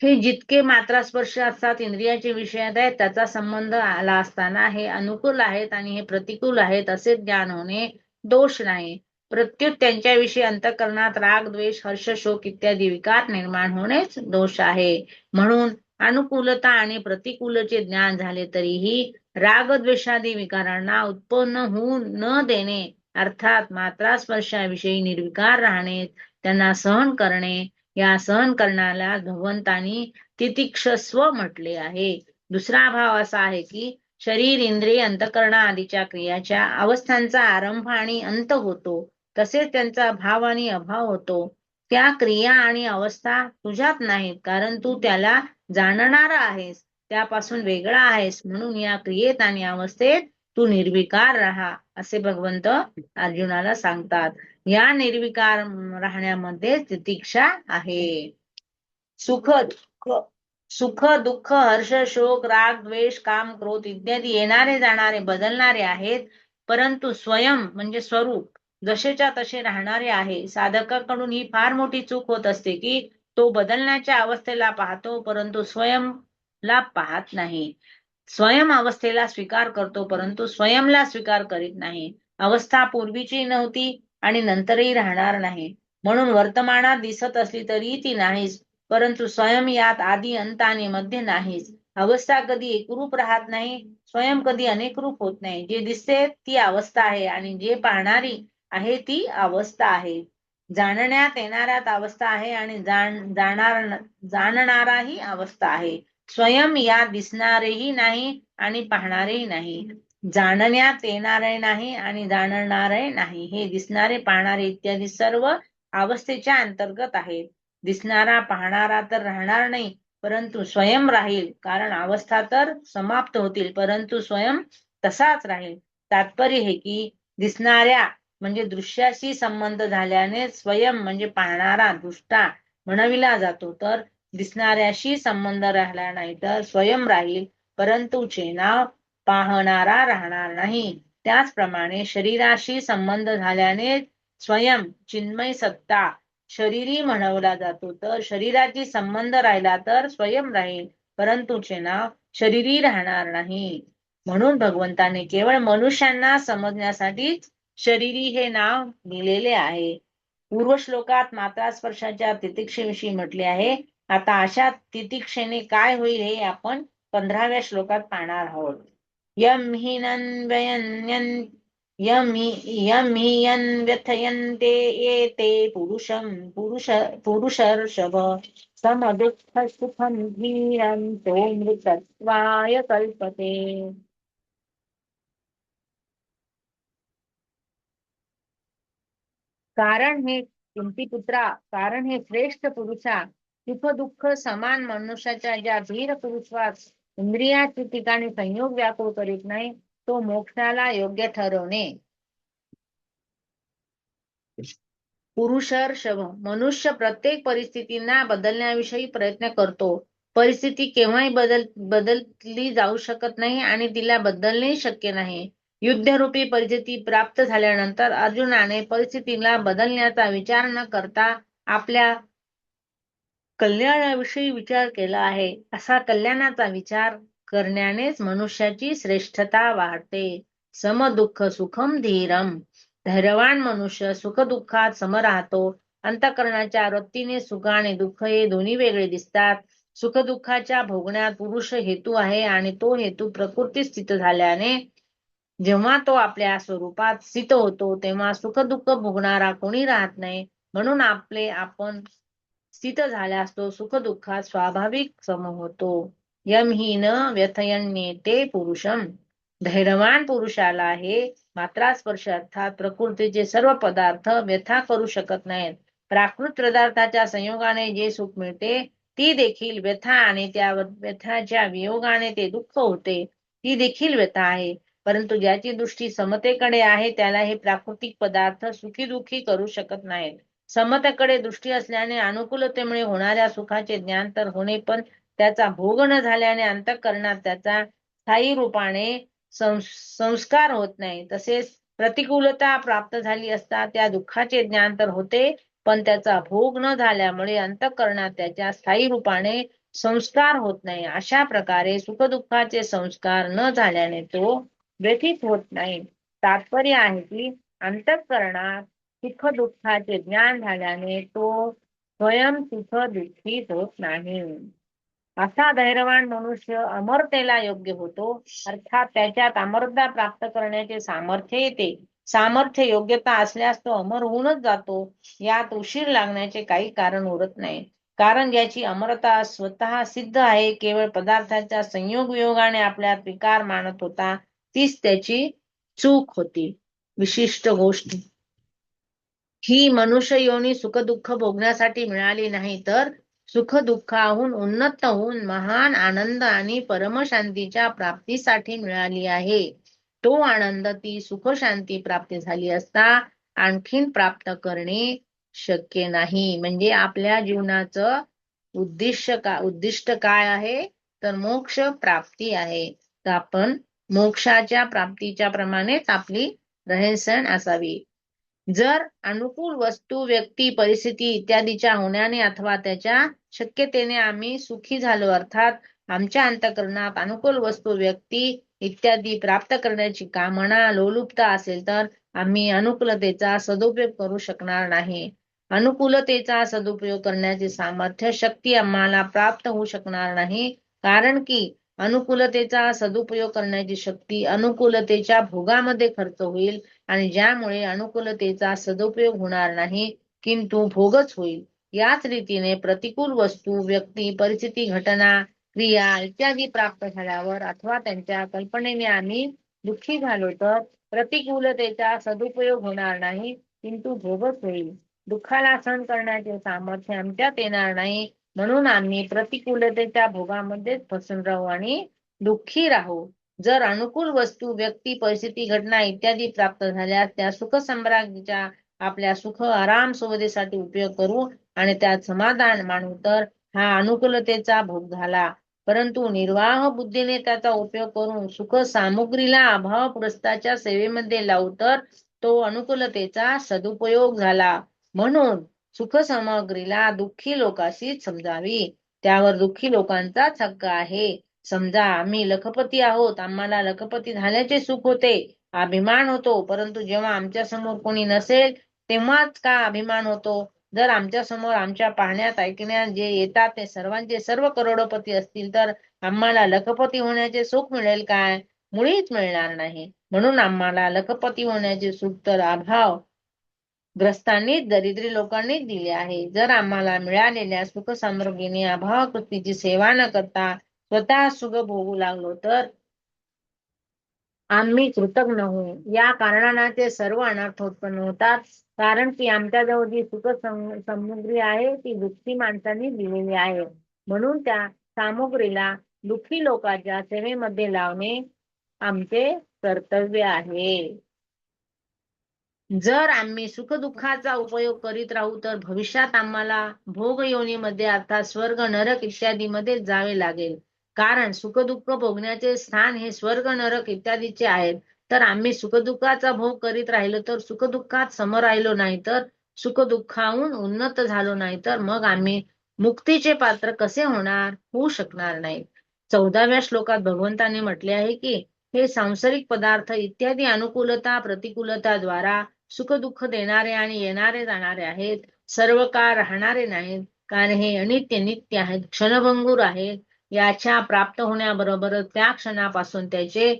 जितके मात्रा स्पर्श असतात इंद्रियाचे विषयात आहेत त्याचा संबंध आला असताना हे अनुकूल आहेत आणि हे प्रतिकूल आहेत असे ज्ञान होणे दोष नाही. प्रत्युत त्यांच्याविषयी अंतःकरणात राग, द्वेष, हर्ष, शोक इत्यादी विकार निर्माण होणेच दोष आहे. म्हणून अनुकूलता आणि प्रतिकूलचे ज्ञान झाले तरीही रागद्वेषादी विकारांना उत्पन्न होऊ न देणे, अर्थात मात्रा स्पर्शाविषयी निर्विकार राहणे, त्यांना सहन करणे, या सहन करण्याला भगवंतांनी तितिक्षस्व म्हटले आहे. दुसरा भाव असा आहे की शरीर, इंद्रिय, अंतःकरण आदीच्या क्रियाच्या अवस्थांचा आरंभ आणि अंत होतो, तसेच त्यांचा भाव आणि अभाव होतो. त्या क्रिया आणि अवस्था तुझ्यात नाहीत, कारण तू त्याला जाणणारा आहेस, त्यापासून वेगळा आहेस. म्हणून या क्रियेत आणि अवस्थेत तू निर्विकार राहा, असे भगवंत अर्जुनाला सांगतात. या निर्विकार राहण्यामध्ये तितिक्षा आहे. सुख दुःख सुख दुःख, हर्ष, शोक, राग, द्वेष, काम, क्रोध इत्यादी येणारे जाणारे बदलणारे आहेत, परंतु स्वयं म्हणजे स्वरूप जसेच्या तसे राहणारे आहे. साधकाकडून ही फार मोठी चूक होत असते की तो बदलण्याच्या अवस्थेला पाहतो, परंतु स्वयंला पाहत नाही. स्वयं अवस्थेला स्वीकार करतो, परंतु स्वयंला स्वीकार करीत नाही. अवस्था पूर्वीची नव्हती आणि नंतरही राहणार नाही, म्हणून वर्तमानात दिसत असली तरी ती नाहीच, परंतु स्वयं यात आदी अंत आणि मध्य नाहीच. अवस्था कधी एकरूप राहत नाही, स्वयं कधी अनेक रूप होत नाही. जे दिसते ती अवस्था आहे आणि जे पाहणारी आहे ती अवस्था आहे. जाणण्यात येणाऱ्यात अवस्था आहे आणि जाणणारा ही अवस्था आहे. स्वयं या दिसणारेही नाही आणि पाहणारेही नाही, जाणण्यात येणारे नाही आणि जाणणारे नाही. हे दिसणारे, पाहणारे इत्यादी सर्व अवस्थेच्या अंतर्गत आहेत. दिसणारा, पाहणारा तर राहणार नाही, परंतु स्वयं राहील, कारण अवस्था तर समाप्त होतील, परंतु स्वयं तसाच राहील. तात्पर्य हे की दिसणाऱ्या म्हणजे दृश्याशी संबंध झाल्याने स्वयं म्हणजे पाहणारा दृष्टा म्हणविला जातो, तर दिसणाऱ्याशी संबंध राहिला नाही तर स्वयं राहील, परंतु चे नाव पाहणारा राहणार नाही. त्याचप्रमाणे शरीराशी संबंध झाल्याने स्वयं चिन्मय सत्ता शरीरी म्हणवला जातो, तर शरीराची संबंध राहिला तर स्वयं राहील, परंतु चे नाव शरीरी राहणार नाही. म्हणून भगवंताने केवळ मनुष्यांना समजण्यासाठी शरीरी हे नाव दिलेले आहे. पूर्व श्लोकात मात्रा स्पर्शाच्या तितिक्षेविषयी म्हटले आहे. आता अशा तितिक्षेने काय होईल हे आपण 15व्या श्लोकात पाहणार आहोत. यम हि व्यथयन्ते एते पुरुषर्षभ समदुःख सुखं धीरं तो मृतत्वाय कल्पते. कारण हे कुंतीपुत्रा, कारण हे श्रेष्ठ पुरुषा, सुख दुःख समान मनुष्याच्या ज्या धीर पुरुषास इंद्रियाची ठिकाणी संयोग व्याकुळ करीत नाही, तो मोक्षाला योग्य ठरवणे. पुरुषर्षभ, मनुष्य प्रत्येक परिस्थितींना बदलण्याविषयी प्रयत्न करतो. परिस्थिती केव्हाही बदलली जाऊ शकत नाही आणि तिला बदलणे शक्य नाही. युद्धरूपी परिस्थिती प्राप्त झाल्यानंतर अर्जुनाने परिस्थितीला बदलण्याचा विचार न करता आपल्या कल्याणाविषयी विचार केला आहे. असा कल्याणाचा विचार करण्यानेच मनुष्याची श्रेष्ठता वाढते. समदुःख सुखम धीरम, धैर्यवान मनुष्य सुख दुःखात सम राहतो. अंतःकरणाच्या वृत्तीने सुख आणि दुःख हे दोन्ही वेगळे दिसतात. सुख दुःखाच्या भोगण्यात पुरुष हेतू आहे आणि तो हेतू प्रकृती स्थित झाल्याने जेव्हा तो आपल्या स्वरूपात स्थित होतो तेव्हा सुख दुःख भोगणारा कोणी राहत नाही. म्हणून आपण स्थित झाल्यास तो सुख दुःखात स्वाभाविक सम होतो. यम हि न व्यथयन्येते पुरुषम, धैर्यवान पुरुषाला हे मात्रा स्पर्श अर्थात प्रकृतीचे सर्व पदार्थ व्यथा करू शकत नाहीत. प्राकृत पदार्थाच्या संयोगाने जे सुख मिळते ती देखील व्यथा आणि त्या व्यथाच्या वियोगाने ते दुःख होते, ती देखील व्यथा आहे. परंतु ज्याची दृष्टी समतेकडे आहे त्याला हे प्राकृतिक पदार्थ सुखी दुःखी करू शकत नाहीत. समतेकडे दृष्टी असल्याने अनुकूलतेमुळे होणाऱ्या सुखाचे ज्ञान तर होणे, पण त्याचा भोग न झाल्याने अंतःकरणात त्याचा स्थायी रूपाने संस्कार होत नाही. तसेच प्रतिकूलता प्राप्त झाली असता त्या दुःखाचे ज्ञान तर होते, पण त्याचा भोग न झाल्यामुळे अंतःकरणात त्याच्या स्थायी रूपाने संस्कार होत नाही. अशा प्रकारे सुखदुःखाचे संस्कार न झाल्याने तो व्यथित होत नाही. तात्पर्य आहे की अंतःकरणात सुख दुःखाचे ज्ञान झाल्याने तो स्वयं सुख दुःखीत होत नाही. असा धैर्यवान मनुष्य अमरतेला योग्य होतो, अर्थात त्याच्यात अमरता प्राप्त करण्याचे सामर्थ्य येते. सामर्थ्य योग्यता असल्यास तो अमर होऊनच जातो. यात उशीर लागण्याचे काही कारण उरत नाही. कारण ज्याची अमरता स्वतः सिद्ध आहे, केवळ पदार्थाच्या संयोग वियोगाने आपल्यात विकार मानत होता, तीच त्याची चूक होती. विशिष्ट गोष्ट ही मनुष्य योनी सुखदुःख भोगण्यासाठी मिळाली नाही, तर सुखदुःखाहून उन्नत होऊन महान आनंद आणि परमशांतीच्या प्राप्तीसाठी मिळाली आहे. तो आनंद, ती सुखशांती प्राप्ती झाली असता आणखीन प्राप्त करणे शक्य नाही. म्हणजे आपल्या जीवनाचं उद्दिष्ट काय आहे, तर मोक्ष प्राप्ती आहे. तर आपण मोक्षाच्या प्राप्तीच्या प्रमाणेच आपली रहनसहन असावी. जर अनुकूल वस्तू, व्यक्ती, परिस्थिती इत्यादीच्या होण्याने अथवा त्याच्या शक्यतेने आम्ही सुखी झालो, अर्थात आमच्या अंतःकरणात अनुकूल वस्तू, व्यक्ती इत्यादी प्राप्त करण्याची कामना, लोलुपता असेल, तर आम्ही अनुकूलतेचा सदुपयोग करू शकणार नाही. अनुकूलतेचा सदुपयोग करण्याचे सामर्थ्य, शक्ती आम्हाला प्राप्त होऊ शकणार नाही. कारण की अनुकूलतेचा सदुपयोग करण्याची शक्ती अनुकूलतेच्या भोगामध्ये खर्च होईल आणि ज्यामुळे अनुकूलतेचा सदुपयोग होणार नाही, किंतु भोगच होईल. याच रीतीने प्रतिकूल वस्तू, व्यक्ती, परिस्थिती, घटना, क्रिया इत्यादी प्राप्त झाल्यावर अथवा त्यांच्या कल्पनेने आम्ही दुःखी झालो, तर प्रतिकूलतेचा सदुपयोग होणार नाही, किंतु भोगच होईल. दुःखाला सहन करण्याचे सामर्थ्य आमच्यात येणार नाही, म्हणून आम्ही प्रतिकूलतेच्या भोगामध्येच फसून राहू आणि दुःखी राहू. जर अनुकूल वस्तू, व्यक्ती, परिस्थिती, घटना इत्यादी प्राप्त झाल्यास त्या सुख सम्राज्ञीच्या आपल्या सुख आराम सुविधेसाठी उपयोग करू आणि त्यात समाधान मानू, तर हा अनुकूलतेचा भोग झाला. परंतु निर्वाह बुद्धीने त्याचा उपयोग करून सुख सामुग्रीला अभावग्रस्ताच्या सेवेमध्ये लावू, तर तो अनुकूलतेचा सदुपयोग झाला. म्हणून सुख सामग्रीला दुःखी लोकांशीच समजावी. त्यावर दुःखी लोकांचाच हक्क आहे. समजा आम्ही लखपती आहोत, आम्हाला लखपती झाल्याचे सुख होते, अभिमान होतो. परंतु जेव्हा आमच्या समोर कोणी नसेल, तेव्हाच का अभिमान होतो? जर आमच्या समोर आमच्या पाहण्यात ऐकण्यात जे येतात ते सर्वांचे सर्व करोडपती असतील, तर आम्हाला लखपती होण्याचे सुख मिळेल काय? मुळीच मिळणार नाही. म्हणून आम्हाला लखपती होण्याचे सुख तर अभाव ग्रस्तांनीच, दरिद्री लोकांनीच दिले आहे. जर आम्हाला मिळालेल्या सुख समृद्धीने अभावकृतीची सेवा न करता स्वतः सुख भोगू लागलो, तर आम्ही कृतज्ञ होऊ. या कारणाने ते सर्व अनर्थ उत्पन्न होतात. कारण की आमच्याजवळ जी सुख सामुग्री आहे, ती दुःखी माणसांनी दिलेली आहे. म्हणून त्या सामुग्रीला दुःखी लोकांच्या सेवेमध्ये लावणे आमचे कर्तव्य आहे. जर आम्ही सुखदुःखाचा उपयोग करीत राहू, तर भविष्यात आम्हाला भोग योनीमध्ये अर्थात स्वर्ग, नरक इत्यादीमध्ये जावे लागेल. कारण सुखदुःख भोगण्याचे स्थान हे स्वर्ग, नरक इत्यादीचे आहेत. तर आम्ही सुखदुःखाचा भोग करीत राहिलो, तर सुखदुःखात सम राहिलो नाही, तर सुखदुःखाहून उन्नत झालो नाही, तर मग आम्ही मुक्तीचे पात्र कसे होणार? होऊ शकणार नाही. 14व्या श्लोकात भगवंताने म्हटले आहे की हे सांसारिक पदार्थ इत्यादी अनुकूलता प्रतिकूलताद्वारा सुख दुःख देणारे आणि येणारे जाणारे आहेत, सर्व काळ राहणारे नाहीत. कारण हे अनित्य नित्य आहेत, क्षणभंगूर आहेत. याच्या प्राप्त होण्याबरोबरच त्या क्षणापासून त्याचे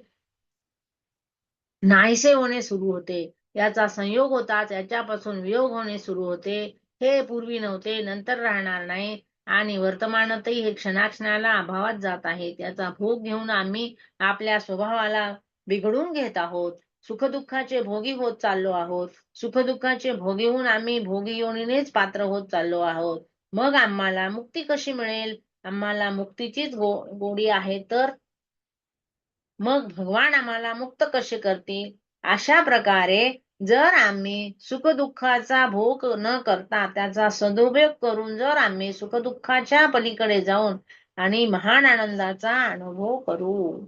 नाहीसे होणे सुरू होते. याचा संयोग होताच याच्यापासून वियोग होणे सुरू होते. हे पूर्वी नव्हते, नंतर राहणार नाही आणि वर्तमानातही हे क्षणाक्षणाला अभावात जात आहे. त्याचा भोग घेऊन आम्ही आपल्या स्वभावाला बिघडून घेत आहोत. सुखदुःखाचे भोगी होत चाललो आहोत. सुखदुःखाचे भोगी होऊन आम्ही भोगी योनीनेच पात्र होत चाललो आहोत. मग आम्हाला मुक्ती कशी मिळेल? आम्हाला मुक्तीचीच गोडी आहे, तर मग भगवान आम्हाला मुक्त कसे करतील? अशा प्रकारे जर आम्ही सुखदुःखाचा भोग न करता त्याचा सदुपयोग करून जर आम्ही सुखदुःखाच्या पलीकडे जाऊन आणि महान आनंदाचा अनुभव करू.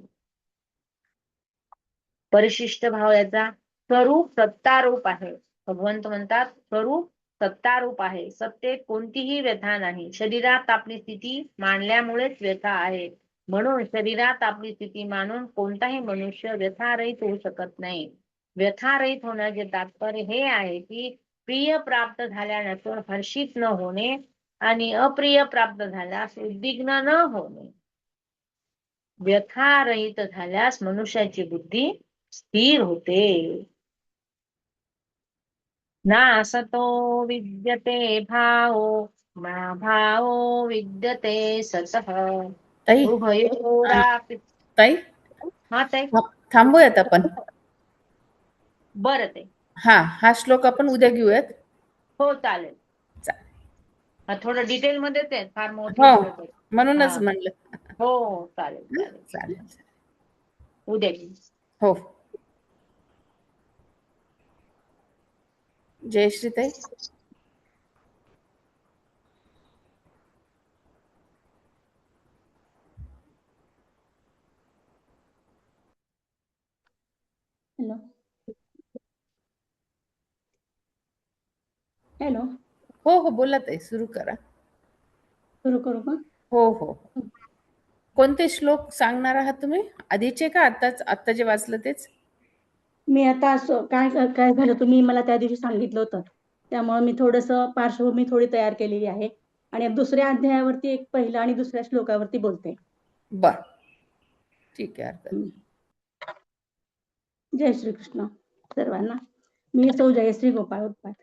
परिशिष्ट भाव याचा स्वरूप सत्तारूप आहे. भगवंत म्हणतात स्वरूप सत्तारूप आहे. सत्तेत कोणतीही व्यथा नाही. शरीरात आपली स्थिती मांडल्यामुळेच व्यथा आहे. म्हणून शरीरात आपली स्थिती मानून कोणताही मनुष्य व्यथारहित होऊ शकत नाही. व्यथारहित होण्याचे तात्पर्य हे आहे की प्रिय प्राप्त झाल्यानंतर हर्षित न होणे आणि अप्रिय प्राप्त झाल्यास उद्विग्न न होणे. व्यथारहित झाल्यास मनुष्याची बुद्धी स्थिर होते. नासतो विद्यते भावो भावो विद्यते सतः ताई उभयोरापि. ताई हा ताई. थांबूयात आपण. बरं ताई. हा श्लोक आपण उद्या घेऊयात. हो चालेल. चा- थोडं डिटेल मध्येच आहे, फार मोठं हो श्लोक आहे. म्हणूनच हा. म्हणलं. हो चालेल चालेल. चालेल. उद्या घेऊ. हो. जयश्री ताई. Hello hello. हो बोला ताई, सुरू करा. सुरू करू का? हो. कोणते श्लोक सांगणार आहात तुम्ही? आधीचे का आत्ता जे वाचलं तेच? मी आता काय काय झालं, तुम्ही मला त्या दिवशी सांगितलं होतं, त्यामुळे मी थोडंसं पार्श्वभूमी थोडी तयार केलेली आहे आणि दुसऱ्या अध्यायावरती एक पहिला आणि दुसऱ्या श्लोकावरती बोलते. बर, ठीक आहे, हरकत नाही. जय श्री कृष्ण सर्वांना. मी सौ जयश्री गोपाळ उत्पात.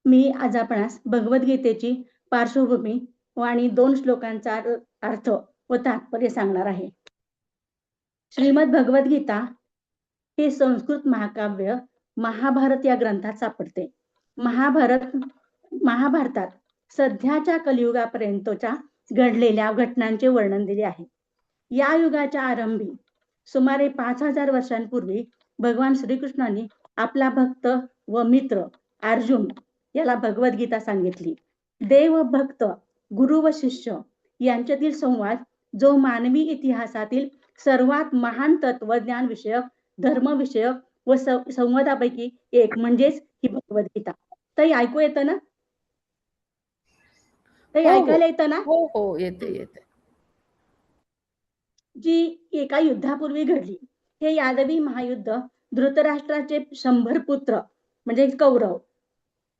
मी आज आपणास भगवद्गीतेची पार्श्वभूमी आणि 2 श्लोकांचा अर्थ व तात्पर्य सांगणार आहे. श्रीमद भगवद्गीता हे संस्कृत महाकाव्य महाभारत या ग्रंथात सापडते. महाभारतात सध्याच्या कलियुगापर्यंतच्या घडलेल्या घटनांचे वर्णन दिले आहे. या युगाच्या आरंभी सुमारे 5000 वर्षांपूर्वी भगवान श्रीकृष्णांनी आपला भक्त व मित्र अर्जुन याला भगवद्गीता सांगितली. देव भक्त, गुरु व शिष्य यांच्यातील संवाद जो मानवी इतिहासातील सर्वात महान तत्वज्ञान विषयक, धर्म विषयक व संवादापैकी एक म्हणजेच ही भगवद्गीता. ताई ऐकू येतं ना? ताई ऐकायला येतं ना? हो येते. जी एका युद्धापूर्वी घडली. हे यादवी महायुद्ध धृतराष्ट्राचे 100 पुत्र म्हणजे कौरव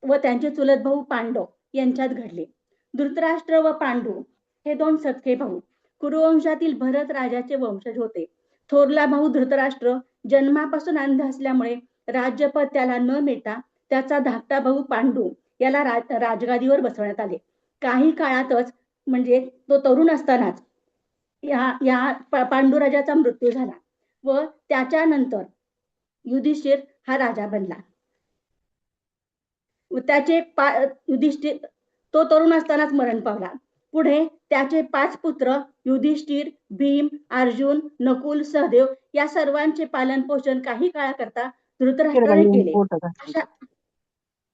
व त्यांचे चुलत भाऊ पांडव यांच्यात घडले. धृतराष्ट्र व पांडू हे 2 सख्खे भाऊ कुरुवंशातील भरत राजाचे वंशज होते. थोरला भाऊ धृतराष्ट्र जन्मापासून अंध असल्यामुळे राज्यपद त्याला न मिळता त्याचा धाकटा भाऊ पांडू याला राजगादीवर बसवण्यात आले. काही काळातच म्हणजे तो तरुण असतानाच या पांडुराजाचा मृत्यू झाला व त्याच्यानंतर युधिष्ठिर हा राजा बनला. त्याचे युधिष्ठिर तो तरुण असतानाच मरण पावला. पुढे त्याचे 5 पुत्र युधिष्ठिर, भीम, अर्जुन, नकुल, सहदेव या सर्वांचे पालन पोषण काही काळाकरता धृतराष्ट्राने केले.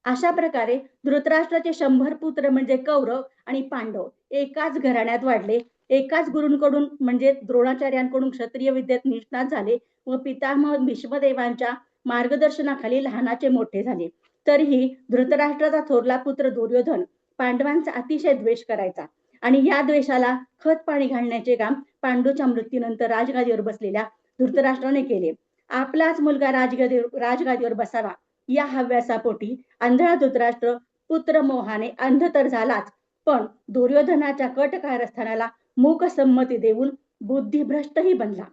अशा प्रकारे धृतराष्ट्राचे 100 पुत्र म्हणजे कौरव आणि पांडव एकाच घराण्यात वाढले. एकाच गुरूंकडून म्हणजे द्रोणाचार्यांकडून क्षत्रिय विद्येत निष्णात झाले व पितामह भीष्मदेवांच्या मार्गदर्शनाखाली लहानाचे मोठे झाले. तरीही धृतराष्ट्राचा थोरला पुत्र दुर्योधन पांडवांचा अतिशय द्वेष करायचा आणि या द्वेषाला खत पाणी घालण्याचे काम पांडूच्या मृत्यूनंतर राजगादीवर बसलेल्या धृतराष्ट्राने केले. आपलाच मुलगा राजगादीवर बसावा या हव्यासापोटी आंधळा धृतराष्ट्र पुत्र मोहाने अंध तर झालाच, पण दुर्योधनाच्या कट कारस्थानाला मूक संमती देऊन बुद्धिभ्रष्टही बनला.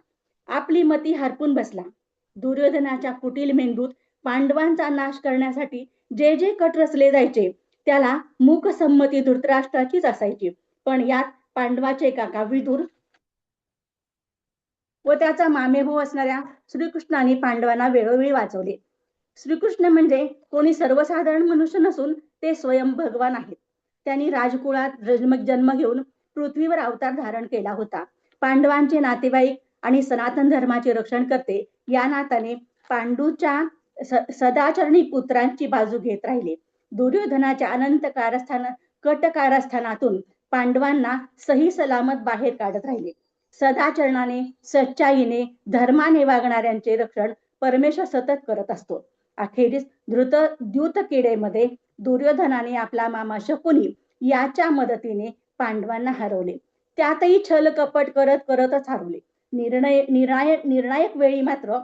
आपली मती हरपून बसला. दुर्योधनाच्या कुटील मेंदूत पांडवांचा नाश करण्यासाठी जे जे कट रचले जायचे त्याला मूक संमती धृतराष्ट्राचीच असायची. पण यात पांडवाचे काका विदुर व त्याचा मामेभाऊ असणाऱ्या श्रीकृष्णाने पांडवांना वेळोवेळी वाचवले. श्रीकृष्ण म्हणजे कोणी सर्वसाधारण मनुष्य नसून ते स्वयं भगवान आहेत. त्यांनी राजकुळात जन्म घेऊन पृथ्वीवर अवतार धारण केला होता. पांडवांचे नातेवाईक आणि सनातन धर्माचे रक्षण करते या नात्याने पांडूच्या सदाचरणी पुत्रांची बाजू घेत राहिले. दुर्योधनाच्या अनंत कट कारस्थानातून पांडवांना सही सलामत बाहेर काढत राहिले. सदाचरणाने, सच्चाईने, धर्माने वागणाऱ्यांचे रक्षण परमेश्वर सतत करत असतो. अखेरीस द्यूतक्रीडेमध्ये दुर्योधनाने आपला मामा शकुनी याच्या मदतीने पांडवांना हरवले. त्यातही छल कपट करतच हरवले. निर्णायक वेळी मात्र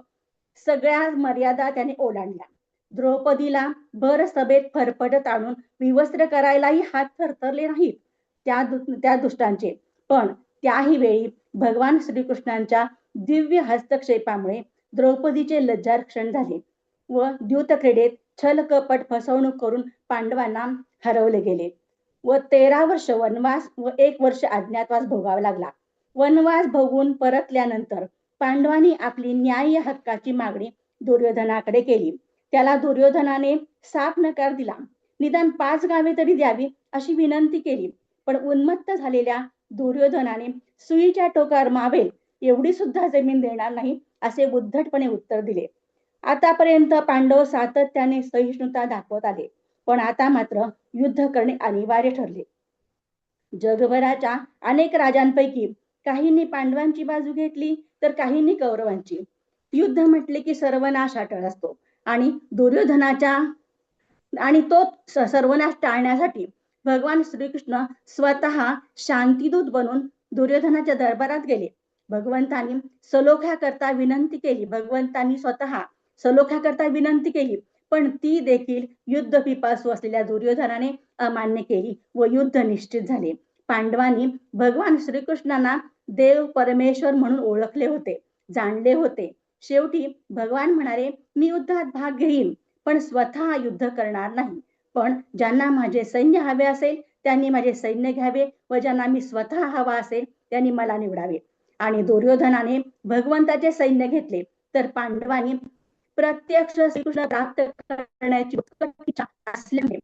सगळ्या मर्यादा त्याने ओलांडल्या. द्रौपदीला भर सभेत फरफटत आणून विवस्त्र करायलाही हात थरथरले नाहीत त्या दुष्टांचे. पण त्याही वेळी भगवान श्रीकृष्णांच्या दिव्य हस्तक्षेपामुळे द्रौपदीचे लज्जारक्षण झाले व द्यूतक्रीडेत छल कपट फसवणूक करून पांडवांना हरवले गेले व 13 वर्ष वनवास व 1 वर्ष अज्ञातवास भोगावा लागला. वनवास भोगून परतल्यानंतर पांडवांनी आपली न्याय्य हक्काची मागणी दुर्योधनाकडे केली. त्याला दुर्योधनाने साफ नकार दिला. निदान 5 गावे तरी द्यावी अशी विनंती केली. पण उन्मत्त झालेल्या दुर्योधनाने सुईच्या टोकावर मावेल एवढी सुद्धा जमीन देणार नाही असे उद्धटपणे उत्तर दिले. आतापर्यंत पांडव सातत्याने सहिष्णुता दाखवत आले, पण आता मात्र युद्ध करणे अनिवार्य ठरले. जगभराच्या अनेक राजांपैकी काहींनी पांडवांची बाजू घेतली तर काहींनी कौरवांची. युद्ध म्हटले की सर्वनाश अटळ असतो आणि तो सर्वनाश टाळण्यासाठी भगवान श्रीकृष्ण स्वतः शांतिदूत बनून दुर्योधनाच्या दरबारात गेले. भगवंतांनी सलोख्याकरता विनंती केली, पण ती देखील युद्ध पिपासू असलेल्या दुर्योधनाने अमान्य केली व युद्ध निश्चित झाले. पांडवांनी भगवान श्रीकृष्णांना देव परमेश्वर म्हणून ओळखले होते, जाणले होते. शेवटी भगवान म्हणाले, मी युद्धात भाग घेईन पण स्वतः युद्ध करणार नाही. पण ज्यांना माझे सैन्य हवे असेल त्यांनी माझे सैन्य घ्यावे व ज्यांना मी स्वतः हवा असेल त्यांनी मला निवडावे. आणि दुर्योधनाने भगवंताचे सैन्य घेतले तर पांडवांनी प्रत्यक्ष श्रीकृष्ण प्राप्त करण्याची इच्छा असल्याने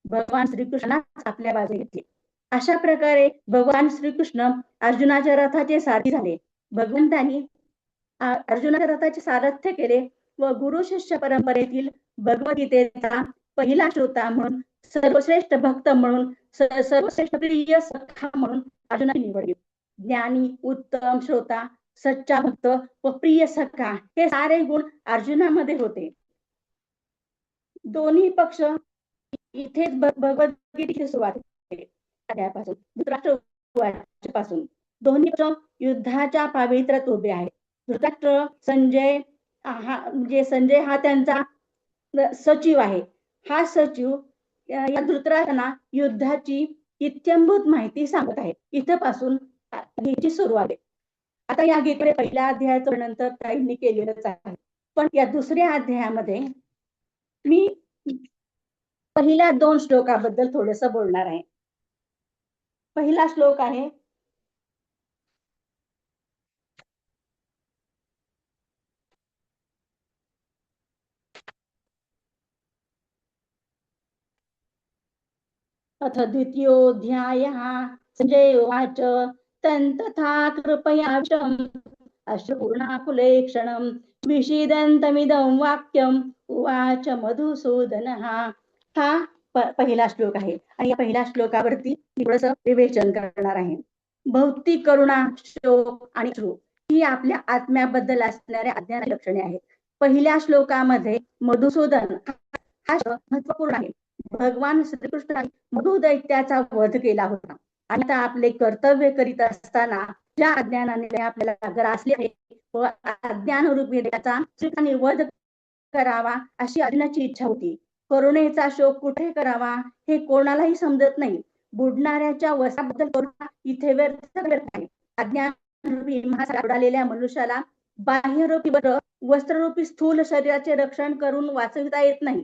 भगवान श्रीकृष्णाच आपल्या बाजूने घेतले. अशा प्रकारे भगवान श्रीकृष्ण अर्जुनाच्या रथाचे सारथी झाले. भगवंतांनी अर्जुनाच्या रथाचे सारथ्य केले व गुरु शिष्य परंपरेतील भगवद्गीतेचा पहिला श्रोता म्हणून, सर्वश्रेष्ठ भक्त म्हणून, सर्वश्रेष्ठ प्रिय सखा म्हणून अर्जुनाची निवड केली. ज्ञानी, उत्तम श्रोता, सच्चा भक्त व प्रिय सखा हे सारे गुण अर्जुनामध्ये होते. दोन्ही पक्ष इथेच भगवद्गीतेची सुरुवात केली. धृतराष्ट्रापासून दोन्ही पक्ष युद्धाच्या पावित्र्यात उभे आहेत. धृतराष्ट्र संजय हा त्यांचा सचिव आहे. हा सचिव या धृतराष्ट्रांना युद्धाची इत्यंभूत माहिती सांगत आहे. इथपासून गीतेची सुरुवात आहे. आता या गीतेमध्ये पहिल्या अध्यायाचं नंतर काहींनी केलेलंच आहे, पण या दुसऱ्या अध्यायामध्ये मी पहिल्या 2 श्लोकाबद्दल थोडस बोलणार आहे. पहिला श्लोक आहे, अथ द्वितीयोऽध्यायः संजय उवाच तन्तथा कृपयाशम् अश्रुपूर्णाकुलेक्षणं विषीदन्तमिदं वाक्यम् उवाच मधुसूदनः. हा पहिला श्लोक आहे आणि या पहिल्या श्लोकावरती थोडस विवेचन करणार आहे. भौतिक करुणा, शोक आणि अश्रू ही आपल्या आत्म्याबद्दल असणाऱ्या अज्ञानाची लक्षणे आहेत. पहिल्या श्लोकामध्ये मधुसूदन हा महत्वपूर्ण आहे. भगवान श्रीकृष्णाने मधु दैत्याचा वध केला होता आणि आता आपले कर्तव्य करीत असताना ज्या अज्ञानाने आपल्याला ग्रासले आहे व अज्ञान रूपी दैत्याचा श्रीकृष्णाने वध करावा अशी अर्जुनाची इच्छा होती. करुणेचा शोक कुठे करावा हे कोणालाही समजत नाही. बुडणाऱ्याच्या वसाबद्दल करुणा इथे व्यर्थ आहे. अज्ञान रूपी महासागरात बुडालेल्या मनुष्याला बाह्यरूपी वस्त्ररूपी स्थूल शरीराचे रक्षण करून वाचविता येत नाही.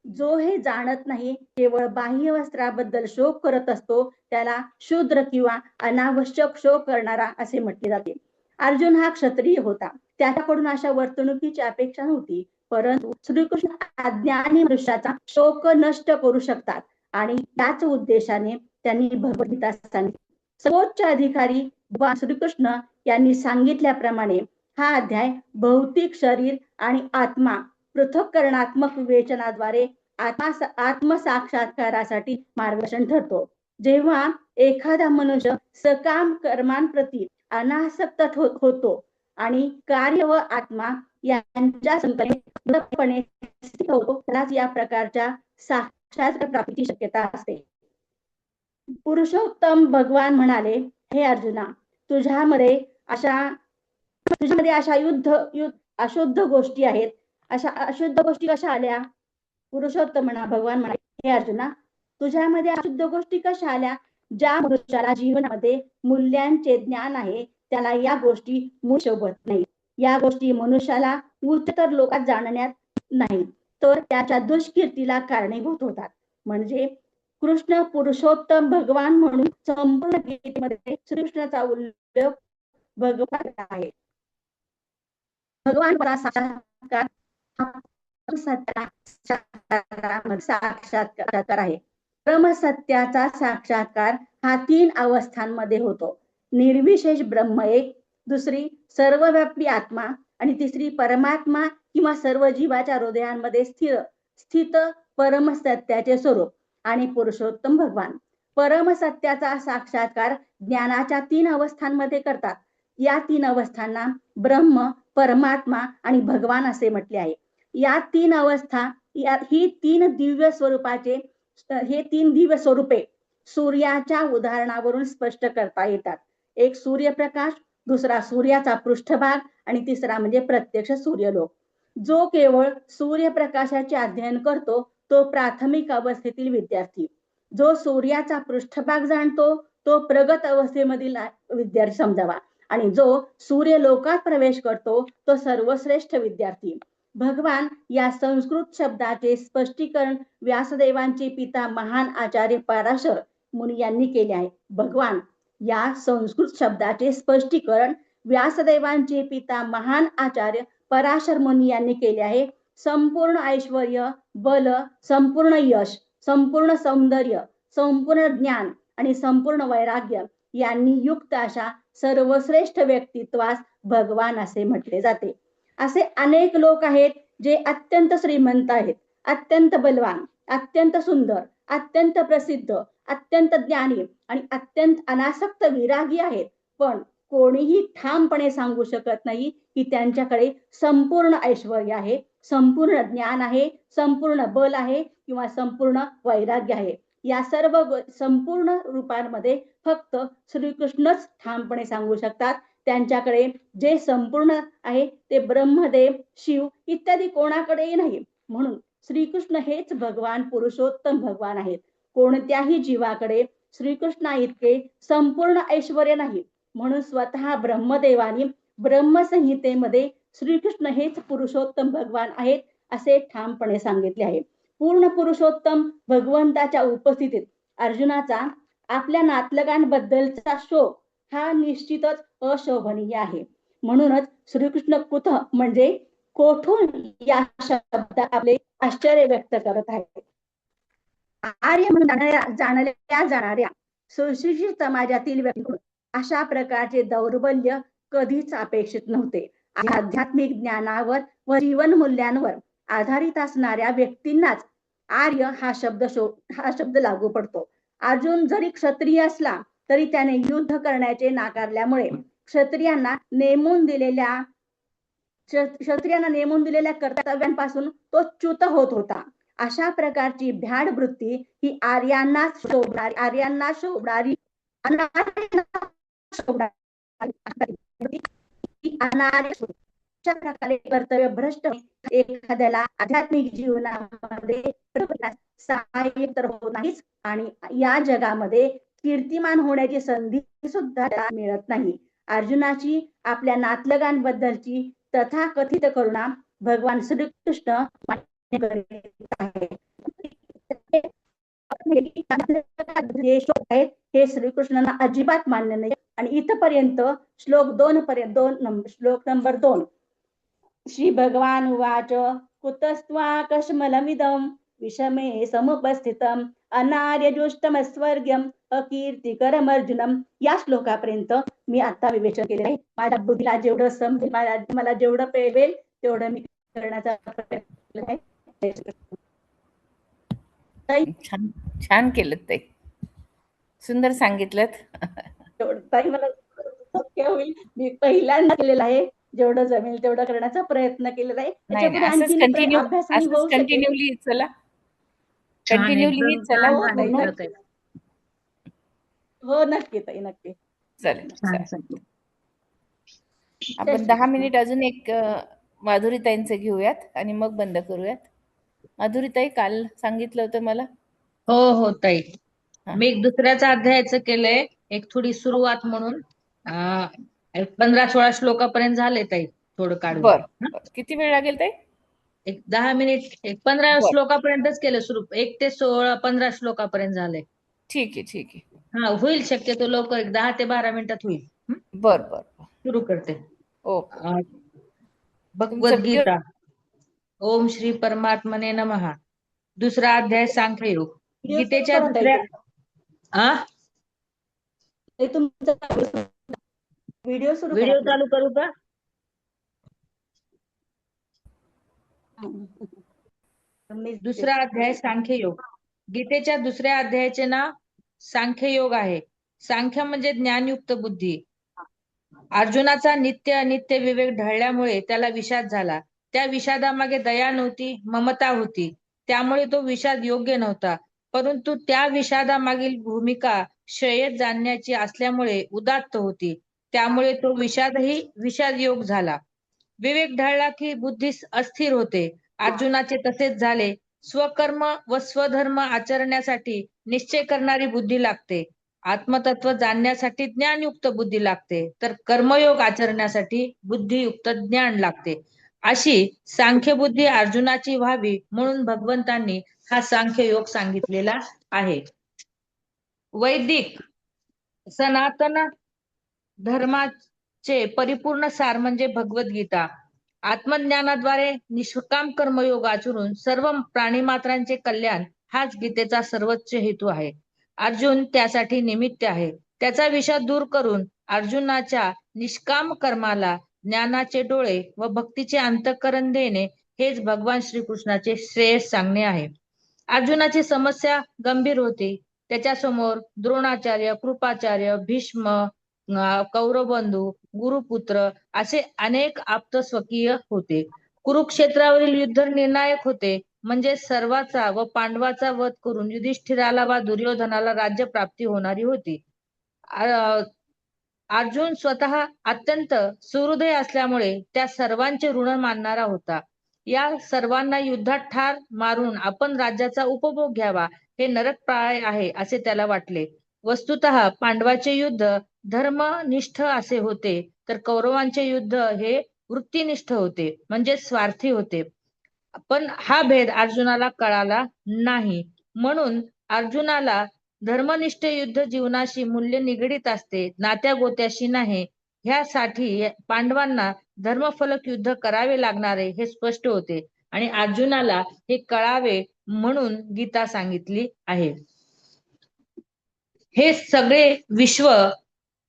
जो हे जाणत नाही, केवळ बाह्य वस्त्राबद्दल शोक करत असतो, त्याला शूद्र किंवा अनावश्यक शोक करणारा असे म्हटले जाते. अर्जुन हा क्षत्रिय होता. त्याच्याकडून अशा वर्तणुकीची अपेक्षा नव्हती, परंतु श्रीकृष्ण अज्ञानी मनुष्याचा शोक नष्ट करू शकतात आणि त्याच उद्देशाने त्यांनी भगवद्गीता सांगितली. सर्वोच्च अधिकारी भगवान श्रीकृष्ण यांनी सांगितल्याप्रमाणे हा अध्याय भौतिक शरीर आणि आत्मा पृथक्करणात्मक विवेचनाद्वारे आत्मसाक्षात्कारासाठी मार्गदर्शन ठरतो. जेव्हा एखादा मनुष्य सकाम कर्मांप्रती अनासक्त होतो आणि कार्य व आत्मा यांच्या संकल्पने स्थित होतो, त्यालाच या प्रकारच्या साक्षात्कार प्राप्तीची शक्यता असते. पुरुषोत्तम भगवान म्हणाले, हे अर्जुना, तुझ्यामध्ये अशा अशुद्ध गोष्टी आहेत. अशा अशुद्ध गोष्टी कशा आल्या? पुरुषोत्तम भगवान म्हणाले, हे अर्जुना, तुझ्यामध्ये अशुद्ध गोष्टी कशा आल्या? ज्या मनुष्याला जीवनामध्ये मूल्यांचे ज्ञान आहे त्याला या गोष्टी मूळ शोभत नाही. या गोष्टी मनुष्याला उच्चतर लोकात जाणण्यात नाही. तर त्याच्या दुष्कीर्तीला कारणीभूत होतात. म्हणजे कृष्ण पुरुषोत्तम भगवान म्हणून संपूर्ण गीतेमध्ये श्रीकृष्णाचा उल्लेख भगवान आहे. भगवान साक्षात्कार साक्षात्कार आहे. ब्रह्मसत्याचा साक्षात्कार हा 3 अवस्थांमध्ये होतो. निर्विशेष ब्रह्म एक, दुसरी सर्वव्यापी आत्मा आणि तिसरी परमात्मा किंवा सर्व जीवाच्या हृदयांमध्ये स्थित परमसत्याचे स्वरूप आणि पुरुषोत्तम भगवान. परमसत्याचा साक्षात्कार ज्ञानाच्या 3 अवस्थांमध्ये करतात. या 3 अवस्थांना ब्रह्म, परमात्मा आणि भगवान असे म्हटले आहे. या 3 अवस्था ही 3 दिव्य स्वरूपे सूर्याच्या उदाहरणावरून स्पष्ट करता येतात. एक सूर्यप्रकाश, दुसरा सूर्याचा पृष्ठभाग आणि तिसरा म्हणजे प्रत्यक्ष सूर्यलोक. जो केवळ सूर्यप्रकाशाचे अध्ययन करतो तो प्राथमिक अवस्थेतील विद्यार्थी. जो सूर्याचा पृष्ठभाग जाणतो तो प्रगत अवस्थेमधील विद्यार्थी समजावा आणि जो सूर्यलोकात प्रवेश करतो तो सर्वश्रेष्ठ विद्यार्थी. भगवान या संस्कृत शब्दाचे स्पष्टीकरण व्यासदेवांचे पिता महान आचार्य पराशर मुनी यांनी केले आहे. भगवान या संस्कृत शब्दाचे स्पष्टीकरण व्यासदेवांचे पिता महान आचार्य पराशर मुनी यांनी केले आहे. संपूर्ण ऐश्वर्य, बल, संपूर्ण यश, संपूर्ण सौंदर्य, संपूर्ण ज्ञान आणि संपूर्ण वैराग्य यांनी युक्त अशा सर्वश्रेष्ठ व्यक्तित्वास भगवान असे म्हटले जाते. असे अनेक लोक आहेत जे अत्यंत श्रीमंत आहेत, अत्यंत बलवान, अत्यंत सुंदर, अत्यंत प्रसिद्ध, अत्यंत ज्ञानी आणि अत्यंत अनासक्त विरागी आहेत. पण कोणीही ठामपणे सांगू शकत नाही की त्यांच्याकडे संपूर्ण ऐश्वर्य आहे, संपूर्ण ज्ञान आहे, संपूर्ण बल आहे किंवा संपूर्ण वैराग्य आहे. या सर्व संपूर्ण रूपांमध्ये फक्त श्रीकृष्णच ठामपणे सांगू शकतात. त्यांच्याकडे जे संपूर्ण आहे ते ब्रह्मदेव, शिव इत्यादी कोणाकडेही नाही. म्हणून श्रीकृष्ण हेच भगवान, पुरुषोत्तम भगवान आहेत. कोणत्याही जीवाकडे श्रीकृष्णा इतके संपूर्ण ऐश्वर्य नाही. म्हणून स्वतः ब्रह्मदेवानी ब्रह्मसंहितेमध्ये श्रीकृष्ण हेच पुरुषोत्तम भगवान आहेत असे ठामपणे सांगितले आहे. पूर्ण पुरुषोत्तम भगवंताच्या उपस्थितीत अर्जुनाचा आपल्या नातलगांबद्दलचा शोक हा निश्चितच अशोभनीय आहे. म्हणूनच श्रीकृष्ण कुतः म्हणजे कोठून या शब्दात आपले आश्चर्य व्यक्त करत आहेत. आर्य म्हणून जाणल्या जाणाऱ्या सुशिक्षित समाजातील व्यक्ती अशा प्रकारचे दौर्बल्य कधीच अपेक्षित नव्हते. आध्यात्मिक ज्ञानावर व जीवन मूल्यांवर आधारित असणाऱ्या व्यक्तींनाच आर्य हा शब्द लागू पडतो. अर्जुन जरी क्षत्रिय असला तरी त्याने युद्ध करण्याचे नाकारल्यामुळे क्षत्रियांना नेमून दिलेल्या कर्तव्यांपासून तो च्युत होत होता. अशा प्रकारची भ्याड वृत्ती ही आर्यांना शोभणारी प्रकारे कर्तव्य भ्रष्ट एखाद्याला आध्यात्मिक जीवनामध्ये सहाय्य तर होत नाहीच आणि या जगामध्ये कीर्तिमान होण्याची संधी सुद्धा मिळत नाही. अर्जुनाची आपल्या नातलगांबद्दलची तथाकथित करुणा भगवान श्रीकृष्ण हे श्रीकृष्णांना अजिबात मान्य नाही. आणि इथपर्यंत श्लोक नंबर 2 श्री भगवान उवाच कुतस्त्वाकश्मलमिदं विषमे समुपस्थितम अनार्यजुष्टमस्वर्ग्यम अकीर्तिकरम अर्जुनम. या श्लोकापर्यंत मी आता विवेचन केले आहे. माझ्या बुद्धीला जेवढं समजेल, मला जेवढं पेवेल तेवढं मी करण्याचा प्रयत्न आहे. छान केलं ते, सुंदर सांगितलं. ताई मला शक्य होईल मी पहिल्यांदा केलेलं आहे. जेवढं जमेल तेवढं करण्याचा प्रयत्न केलेला आहे. कंटिन्यूली चला. हो नक्की ताई, नक्की चालेल. आपण 10 मिनिट अजून एक माधुरीताईंचे घेऊयात आणि मग बंद करूयात. माधुरीताई, काल सांगितलं होतं मला. हो ताई, मी एक दुसऱ्याचा अध्यायाचं केलंय, एक थोडी सुरुवात म्हणून 15-16 श्लोकापर्यंत झाले ताई. थोडं काढून. बरं, किती वेळ लागेल ताई? एक 10 मिनिट, एक 15 बर श्लोकापर्यंतच केलं सुरू, 1 ते 16 15 श्लोकापर्यंत झालंय. ठीक आहे, ठीक आहे. हा, होईल शक्यतो लवकर, एक 10 ते 12 मिनिटात होईल. बर बर बर. सुरू करते. ओके. अं, तुमचं भगवद व्हिडिओ गीता. ओम श्री परमात्मने नमः. दुसरा अध्याय सांख्ययोग. व्हिडिओ सुरू गीतेच्या करा ताई दुसऱ्या तुमचा. आ ताई, तुमचा व्हिडिओ सुरू करा व्हिडिओ प्लीज. चालू करू का? दुसरा अध्याय सांख्ययोग. गीतेच्या दुसऱ्या अध्यायाचे नाव सांख्ययोग आहे. सांख्य म्हणजे ज्ञानयुक्त बुद्धी. अर्जुनाचा नित्य अनित्य विवेक ढळल्यामुळे त्याला विषाद झाला. त्या विषादामागे दया नव्हती, ममता होती. त्यामुळे तो विषाद योग्य नव्हता. परंतु त्या विषादामागील भूमिका श्रेयस जाणण्याची असल्यामुळे उदात्त होती. त्यामुळे तो विषादही विषाद योग झाला. विवेक ढळला की बुद्धी अस्थिर होते. अर्जुनाचे तसेच झाले. स्वकर्म व स्वधर्म आचरण्यासाठी निश्चय करणारी बुद्धी लागते. आत्मतत्व जाणण्यासाठी ज्ञानयुक्त बुद्धी लागते, तर कर्मयोग आचरण्यासाठी बुद्धियुक्त ज्ञान लागते. अशी सांख्यबुद्धी अर्जुनाची व्हावी म्हणून भगवंतांनी हा सांख्ययोग सांगितलेला आहे. वैदिक सनातन धर्माचे परिपूर्ण सार म्हणजे भगवद्गीता. आत्मज्ञानाद्वारे निष्काम कर्मयोग आचरून सर्व प्राणीमात्रांचे कल्याण हाच गीतेचा सर्वोच्च हेतू आहे. अर्जुन त्यासाठी निमित्त आहे. त्याचा विषाद दूर करून अर्जुनाच्या निष्काम कर्माला ज्ञानाचे डोळे व भक्तीचे अंतःकरण देणे हेच भगवान श्रीकृष्णाचे श्रेयस सांगणे आहे. अर्जुनाची समस्या गंभीर होती. त्याच्यासमोर द्रोणाचार्य, कृपाचार्य, भीष्म, कौरवबंधू, गुरुपुत्र असे अनेक आप्तस्वकीय होते. कुरुक्षेत्रावरील युद्ध निर्णायक होते. म्हणजे सर्वाचा व पांडवाचा वध करून युधिष्ठिराला वा दुर्योधनाला राज्य प्राप्ती होणारी होती. अर्जुन स्वतः अत्यंत सुहृदय असल्यामुळे त्या सर्वांचे ऋण मानणारा होता. या सर्वांना युद्धात ठार मारून आपण राज्याचा उपभोग घ्यावा हे नरकप्राय आहे असे त्याला वाटले. वस्तुतः पांडवाचे युद्ध धर्मनिष्ठ असे होते, तर कौरवांचे युद्ध हे वृत्तीनिष्ठ होते, म्हणजे स्वार्थी होते. पण हा भेद अर्जुनाला कळाला नाही. म्हणून अर्जुनाला धर्मनिष्ठ युद्ध जीवनाशी मूल्य निगडीत असते, नात्या गोत्याशी नाही. ह्यासाठी पांडवांना धर्मफलक युद्ध करावे लागणारे हे स्पष्ट होते आणि अर्जुनाला हे कळावे म्हणून गीता सांगितली आहे. हे सगळे विश्व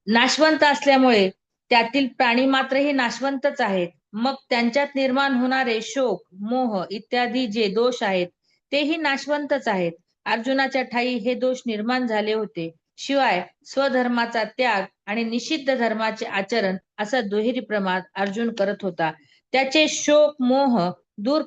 नाशवंत असल्यामुळे त्यातील प्राणी मात्रही नाशवंतच आहेत. मग त्यांच्यात निर्माण होणारे शोक, मोह इत्यादी जे दोष आहेत तेही नाशवंतच आहेत. अर्जुनाच्या ठायी हे दोष निर्माण झाले होते. शिवाय स्वधर्माचा त्याग आणि निषिद्ध धर्माचे आचरण असा दुहेरी प्रमाद अर्जुन करत होता. त्याचे शोक मोह दूर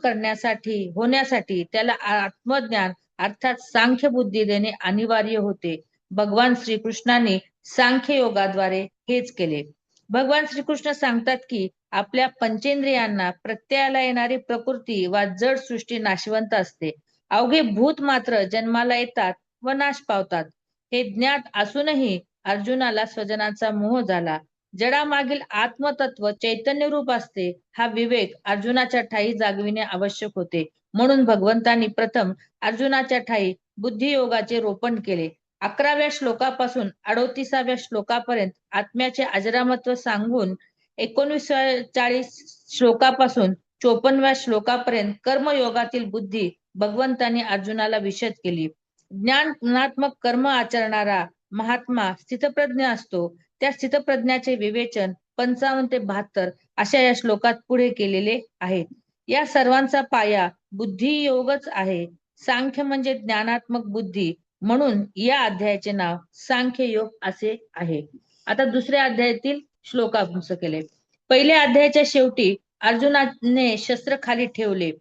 होण्यासाठी त्याला आत्मज्ञान अर्थात सांख्य बुद्धी देणे अनिवार्य होते. भगवान श्रीकृष्णाने सांख्य योगाद्वारे हेच केले. भगवान श्रीकृष्ण सांगतात की आपल्या पंचेंद्रियांना प्रत्ययाला येणारी प्रकृती वा जड सृष्टी नाशवंत असते. अवघे भूत मात्र जन्माला येतात व नाश पावतात. हे ज्ञात असूनही अर्जुनाला स्वजनाचा मोह झाला. जडामागील आत्मतत्व चैतन्य रूप असते. हा विवेक अर्जुनाच्या ठायी जागविणे आवश्यक होते. म्हणून भगवंतांनी प्रथम अर्जुनाच्या ठायी बुद्धियोगाचे रोपण केले. 11व्या श्लोकापासून 38व्या श्लोकापर्यंत आत्म्याचे अजरामत्व सांगून 39 श्लोकापासून 54व्या श्लोकापर्यंत कर्मयोगातील बुद्धी भगवंतांनी अर्जुनाला विशद केली. ज्ञानात्मक कर्म आचरणारा महात्मा स्थितप्रज्ञ असतो. त्या स्थितप्रज्ञाचे विवेचन 55 ते 72 अशा या श्लोकात पुढे केलेले आहेत. या सर्वांचा पाया बुद्धियोगच आहे. सांख्य म्हणजे ज्ञानात्मक बुद्धी, म्हणून या अध्यायाचे नाव सांख्ययोग असे आहे. आता दुसऱ्या अध्यायातील श्लोकांश केले. पहिल्या अध्यायाच्या शेवटी अर्जुनाने शस्त्र खाली ठेवले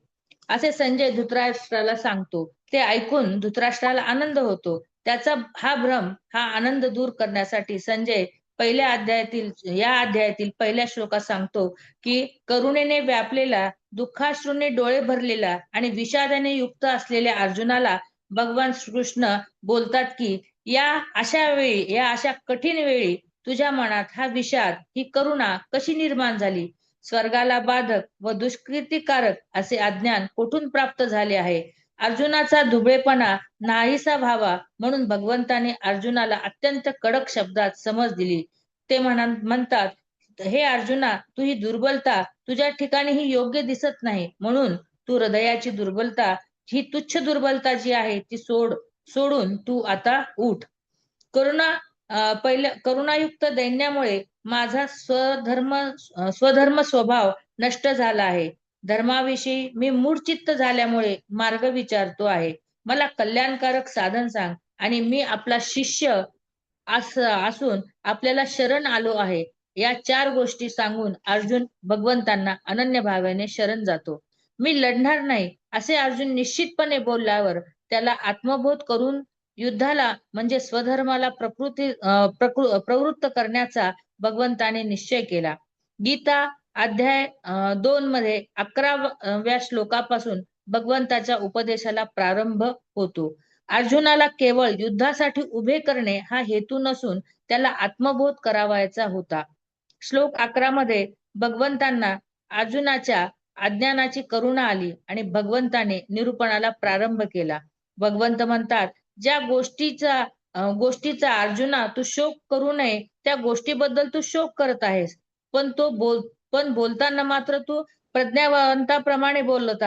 असे संजय धृतराष्ट्राला सांगतो. ते ऐकून धृतराष्ट्राला आनंद होतो. त्याचा हा भ्रम, हा आनंद दूर करण्यासाठी संजय या अध्यायातील पहिल्या श्लोकात सांगतो की करुणेने व्यापलेला, दुःखाश्रूने डोळे भरलेला आणि विषादाने युक्त असलेल्या अर्जुनाला भगवान श्रीकृष्ण बोलतात की या अशा कठीण वेळी तुझ्या मनात हा विषाद, ही करुणा कशी निर्माण झाली? स्वर्गाला बाधक व दुष्कृतिकारक असे अज्ञान कुठून प्राप्त झाले आहे? अर्जुनाचा दुबळेपणा नाहीसा व्हावा म्हणून भगवंताने अर्जुनाला अत्यंत कडक शब्दात समज दिली. ते म्हणतात, हे अर्जुना, तू ही दुर्बलता तुझ्या ठिकाणी ही योग्य दिसत नाही, म्हणून तू हृदयाची दुर्बलता, ही तुच्छ दुर्बलता जी आहे ती सोडून तू आता उठ. करुणायुक्त दैन्यामुळे माझा स्वधर्म स्वभाव नष्ट झाला आहे. धर्माविषयी मी मूढचित्त झाल्यामुळे मार्ग विचारतो आहे. मला कल्याणकारक साधन सांग आणि मी आपला शिष्य असून आपल्याला शरण आलो आहे. या 4 गोष्टी सांगून अर्जुन भगवंतांना अनन्य भावाने शरण जातो. मी लढणार नाही असे अर्जुन निश्चितपणे बोलल्यावर त्याला आत्मबोध करून युद्धाला म्हणजे स्वधर्माला प्रवृत्त करण्याचा भगवंताने निश्चय केला. गीता अध्याय 2 मध्ये 11व्या श्लोकापासून भगवंताच्या उपदेशाला प्रारंभ होतो. अर्जुनाला केवळ युद्धासाठी उभे करणे हा हेतू नसून त्याला आत्मबोध करावायचा होता. श्लोक 11 मध्ये भगवंतांना अर्जुनाच्या अज्ञानाची करुणा आली आणि भगवंताने निरूपणाला प्रारंभ केला. भगवंत म्हणतात, ज्या गोष्टीचा अर्जुना तू शोक करू नये त्या गोष्टीबद्दल तू शोक करत आहेस, पण बोलताना मात्र तू प्रज्ञावंताप्रमाणे बोलत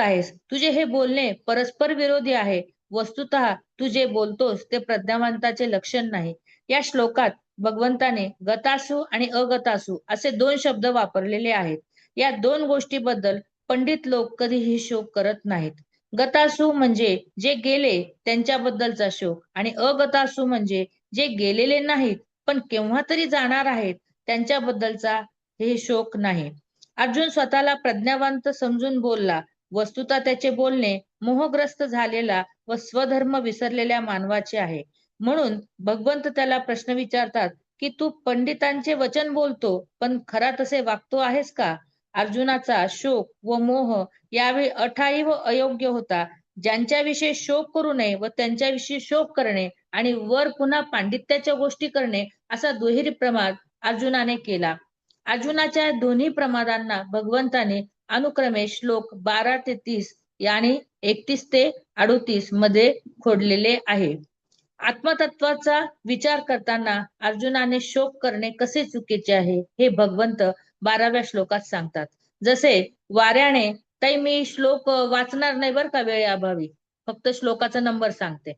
आहेस. तुझे हे बोलणे परस्पर विरोधी आहे. वस्तुतः तू जे बोलतोस ते प्रज्ञावंताचे लक्षण नाही. या श्लोकात भगवंताने गतासु आणि अगतासु असे 2 शब्द वापरलेले आहेत. या 2 गोष्टीबद्दल पंडित लोक कधीही शोक करत नाहीत. गतासु म्हणजे जे गेले त्यांच्याबद्दलचा शोक आणि अगतासु म्हणजे जे गेलेले नाहीत पण केव्हा तरी जाणार आहेत त्यांच्याबद्दलचा हे शोक नाही. अर्जुन स्वतःला प्रज्ञावंत समजून बोलला. वस्तुतः त्याचे बोलणे मोहग्रस्त झालेला व स्वधर्म विसरलेल्या मानवाचे आहे. म्हणून भगवंत त्याला प्रश्न विचारतात की तू पंडितांचे वचन बोलतो पण खरा तसे वागतो आहेस का? अर्जुनाचा शोक व मोह यावेळी अठाई व अयोग्य होता. ज्यांच्याविषयी शोक करू नये व त्यांच्याविषयी शोक करणे आणि वर पुन्हा पांडित्याच्या गोष्टी करणे असा दुहेरी प्रमाद अर्जुनाने केला. अर्जुनाच्या दोन्ही प्रमादांना भगवंताने अनुक्रमे श्लोक 12 ते 30 आणि 31 ते 38 मध्ये खोडलेले आहे. आत्मतत्वाचा विचार करताना अर्जुनाने शोक करणे कसे चुकीचे आहे हे भगवंत 12व्या श्लोकात सांगतात. जसे वाऱ्याने, ताई मी श्लोक वाचणार नाही बरं का वेळेअभावी, फक्त श्लोकाचा नंबर सांगते.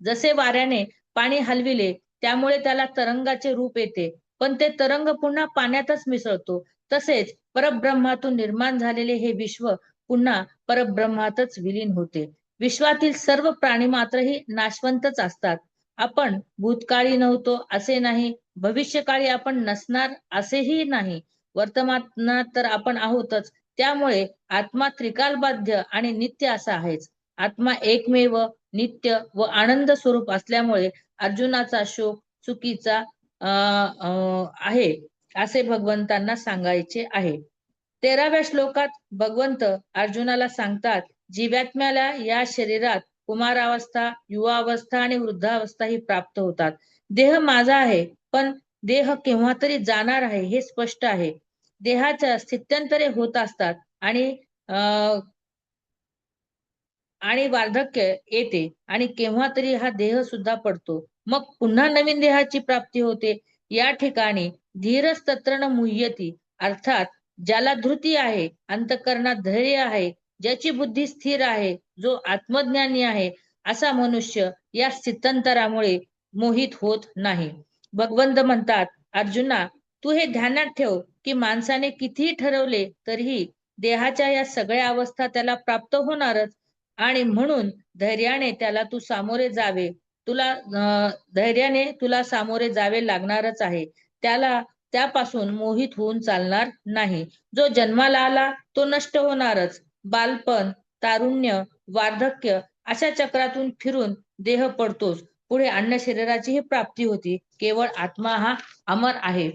जसे वाऱ्याने पाणी हलविले त्यामुळे त्याला तरंगाचे रूप येते, पण ते तरंग पुन्हा पाण्यातच मिसळतो. तसेच परब्रह्मातून निर्माण झालेले हे विश्व पुन्हा परब्रह्मातच विलीन होते. विश्वातील सर्व प्राणी मात्रही नाशवंतच असतात. आपण भूतकाळी नव्हतो असे नाही, भविष्यकाळी आपण नसणार असेही नाही, वर्तमानात तर आपण आहोतच. त्यामुळे आत्मा त्रिकालबाध्य आणि नित्य असा आहेच. आत्मा एकमेव नित्य व आनंद स्वरूप असल्यामुळे अर्जुनाचा शोक चुकीचा आहे असे भगवंतांना सांगायचे आहे. 13व्या श्लोकात भगवंत अर्जुनाला सांगतात, जीवात्म्याला या शरीरात कुमारावस्था, युवावस्था आणि वृद्धावस्था ही प्राप्त होतात. देह माझा आहे पण देह केव्हा तरी जाणार आहे हे स्पष्ट आहे. देहाच्या स्थित्यंतरे होत असतात आणि वार्धक्य येते आणि केव्हा तरी हा देह सुद्धा पडतो, मग पुन्हा नवीन देहाची प्राप्ती होते. या ठिकाणी धीरस्तत्र न मुह्यती, अर्थात ज्याला धृती आहे, अंतःकरणात धैर्य आहे, ज्याची बुद्धी स्थिर आहे, जो आत्मज्ञानी आहे, असा मनुष्य या स्थित्यंतरामुळे मोहित होत नाही. भगवंत म्हणतात, अर्जुना तू हे ध्यानात ठेव की माणसाने कितीही ठरवले तरीही देहाच्या या सगळ्या अवस्था त्याला प्राप्त होणारच आणि म्हणून धैर्याने तुला सामोरे जावे लागणारच आहे. त्यापासून मोहित होऊन चालणार नाही. जो जन्माला आला तो नष्ट होणारच. बालपण, तारुण्य, वार्धक्य अशा चक्रातून फिरून देह पडतोच. पुढे अन्य शरीराचीही प्राप्ती होती. केवळ आत्मा हा अमर आहे.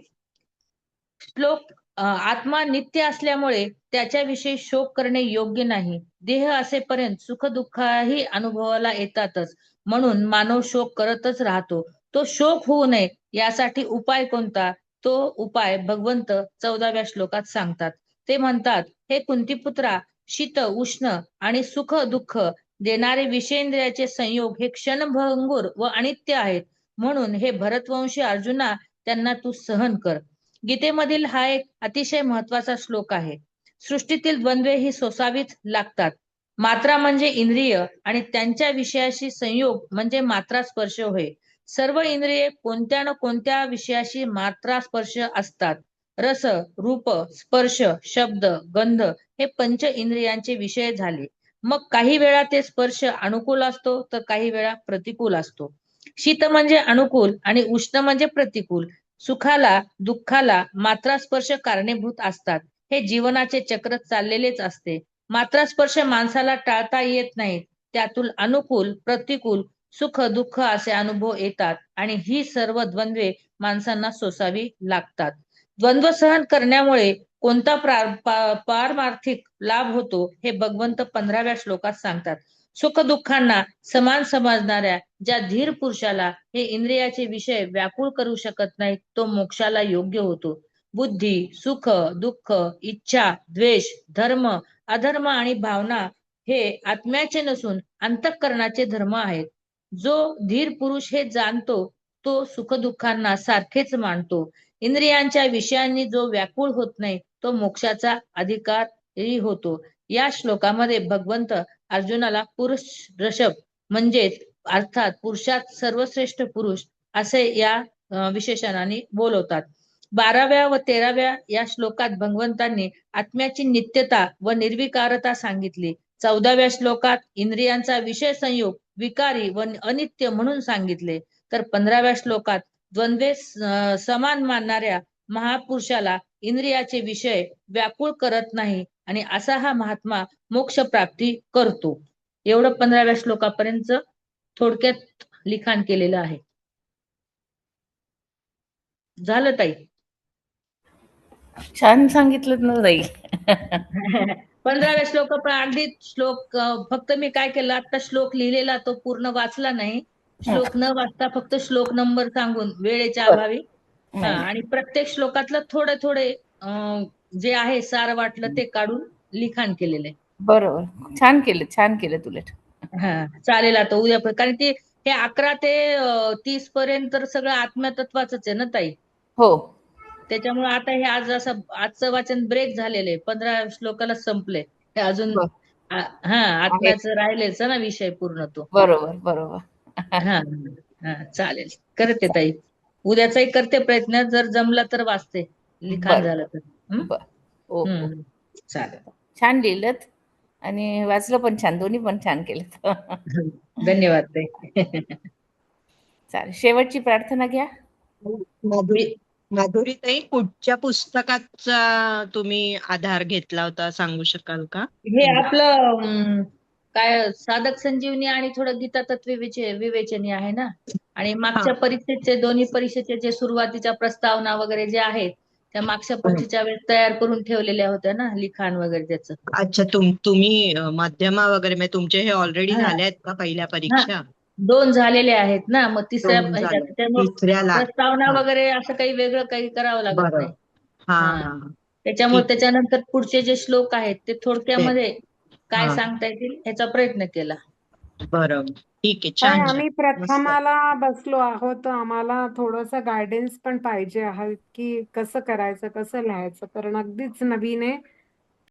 श्लोक आत्मा नित्य असल्यामुळे त्याच्याविषयी शोक करणे योग्य नाही. देह असेपर्यंत सुख दुःखही अनुभवाला येतातच, म्हणून मानव शोक करतच राहतो. तो शोक होऊ नये यासाठी उपाय कोणता? तो उपाय भगवंत 14व्या श्लोकात सांगतात. ते म्हणतात, हे कुंतीपुत्रा, शीत उष्ण आणि सुख दुःख देणारे विषयेंद्रियाचे संयोग हे क्षणभंगुर व अनित्य आहेत. म्हणून हे भरतवंशी अर्जुना, त्यांना तू सहन कर. गीतेमधील हा एक अतिशय महत्वाचा श्लोक आहे. सृष्टीतील द्वंद्वे ही सोसावीच लागतात. मात्रा म्हणजे इंद्रिय आणि त्यांच्या विषयाशी संयोग म्हणजे मात्रा स्पर्श होय. सर्व इंद्रिये कोणत्या न कोणत्या विषयाशी मात्रा स्पर्श असतात. रस, रूप, स्पर्श, शब्द, गंध हे पंच इंद्रियांचे विषय झाले. मग काही वेळा ते स्पर्श अनुकूल असतो तर काही वेळा प्रतिकूल असतो. शीत म्हणजे अनुकूल आणि उष्ण म्हणजे प्रतिकूल. सुखाला दुःखाला मात्रा स्पर्श कारणीभूत असतात. हे जीवनाचे चक्र चाललेलेच असते. मात्रा स्पर्श माणसाला टाळता येत नाही. त्यातून अनुकूल प्रतिकूल सुख दुःख असे अनुभव येतात आणि ही सर्व द्वंद्वे माणसांना सोसावी लागतात. द्वंद्व सहन करण्यामुळे कोणता पारमार्थिक लाभ होतो हे भगवंत 15व्या श्लोकात सांगतात. सुख दुःखांना समान समजणाऱ्या ज्या धीर पुरुषाला हे इंद्रियाचे विषय व्याकुळ करू शकत नाहीत तो मोक्षाला योग्य होतो. बुद्धी, सुख, दुःख, इच्छा, द्वेष, धर्म, अधर्म आणि भावना हे आत्म्याचे नसून अंतःकरणाचे धर्म आहेत. जो धीर पुरुष हे जाणतो तो सुखदुःखांना सारखेच मानतो. इंद्रियांच्या विषयांनी जो व्याकुळ होत नाही तो मोक्षाचा अधिकारी होतो. या श्लोकामध्ये भगवंत अर्जुनाला पुरुष ऋषभ म्हणजेच अर्थात पुरुषात सर्वश्रेष्ठ पुरुष असे या विशेषणाने बोलवतात. 12व्या व 13व्या या श्लोकात भगवंतांनी आत्म्याची नित्यता व निर्विकारता सांगितली. 14व्या श्लोकात इंद्रियांचा विषय संयोग विकारी व अनित्य म्हणून सांगितले. तर 15व्या श्लोकात द्वंद्वे समान मानणाऱ्या महापुरुषाला इंद्रियाचे विषय व्याकुळ करत नाही आणि असा हा महात्मा मोक्ष प्राप्ती करतो. एवढं 15व्या श्लोकापर्यंत थोडक्यात लिखाण केलेलं आहे. झालं ताई? छान सांगितलं ना ताई. 15व्या श्लोक पण अगदी श्लोक फक्त मी काय केलं, आता श्लोक लिहिलेला तो पूर्ण वाचला नाही. श्लोक न वाचता फक्त श्लोक नंबर सांगून वेळेच्या अभावी नाही, नाही. आणि प्रत्येक श्लोकातलं थोडे थोडे जे आहे सार वाटलं ते काढून लिखाण केलेलं आहे. बरोबर. छान केलं उलट. हा चालेल. आता उद्या कारण की हे 11 ते 30 पर्यंत सगळं आत्मतत्वाचंच आहे ना ताई. हो. त्याच्यामुळे आता हे आज असं आजचं वाचन ब्रेक झालेलं आहे. 15 श्लोकाला संपले. हे अजून बर. आत्म्याचं राहिलेच ना विषय पूर्ण तो. बरोबर. हा हा चालेल. करते ताई. उद्याचाही करते प्रयत्न. जर जमला तर वाचते. लिखाण बर. झालं तर. बर. ओ चालेल. छान लिहिलं आणि वाचलं पण छान. दोन्ही पण छान केलं. धन्यवाद ताई. चालेल. शेवटची प्रार्थना घ्या. माधुरीताई, कुठच्या पुस्तकाचा तुम्ही आधार घेतला होता सांगू शकाल का? हे आपलं काय साधक संजीवनी आणि थोडं गीता तत्व विवेचनी आहे ना. आणि मागच्या परीक्षेचे दोन्ही परीक्षेचे जे सुरुवातीच्या प्रस्तावना वगैरे जे आहेत त्या मागच्या परीक्षेच्या वेळेस तयार करून ठेवलेल्या होत्या ना, लिखाण वगैरे त्याचं. अच्छा, तुम्ही माध्यमा वगैरे म्हणजे तुमचे हे ऑलरेडी झाले आहेत का पहिल्या परीक्षा? 2 झालेले आहेत ना, मग तिसऱ्या दोन झाले. ह्याच्यात तिसऱ्याला प्रस्तावना वगैरे असं काही वेगळं काही करावं लागत बरं. नाही. हा. त्याच्यामुळे ठीक. त्याच्यानंतर पुढचे जे श्लोक आहेत ते थोडक्यामध्ये काय हा. सांगता येतील ह्याचा प्रयत्न केला. बरं, ठीक आहे. ताई, छान आम्ही मस्त. प्रथमाला बसलो आहोत. आम्हाला थोडंसं गायडन्स पण पाहिजे आहे की कसं करायचं, कसं लिहायचं, कारण अगदीच नवीन आहे.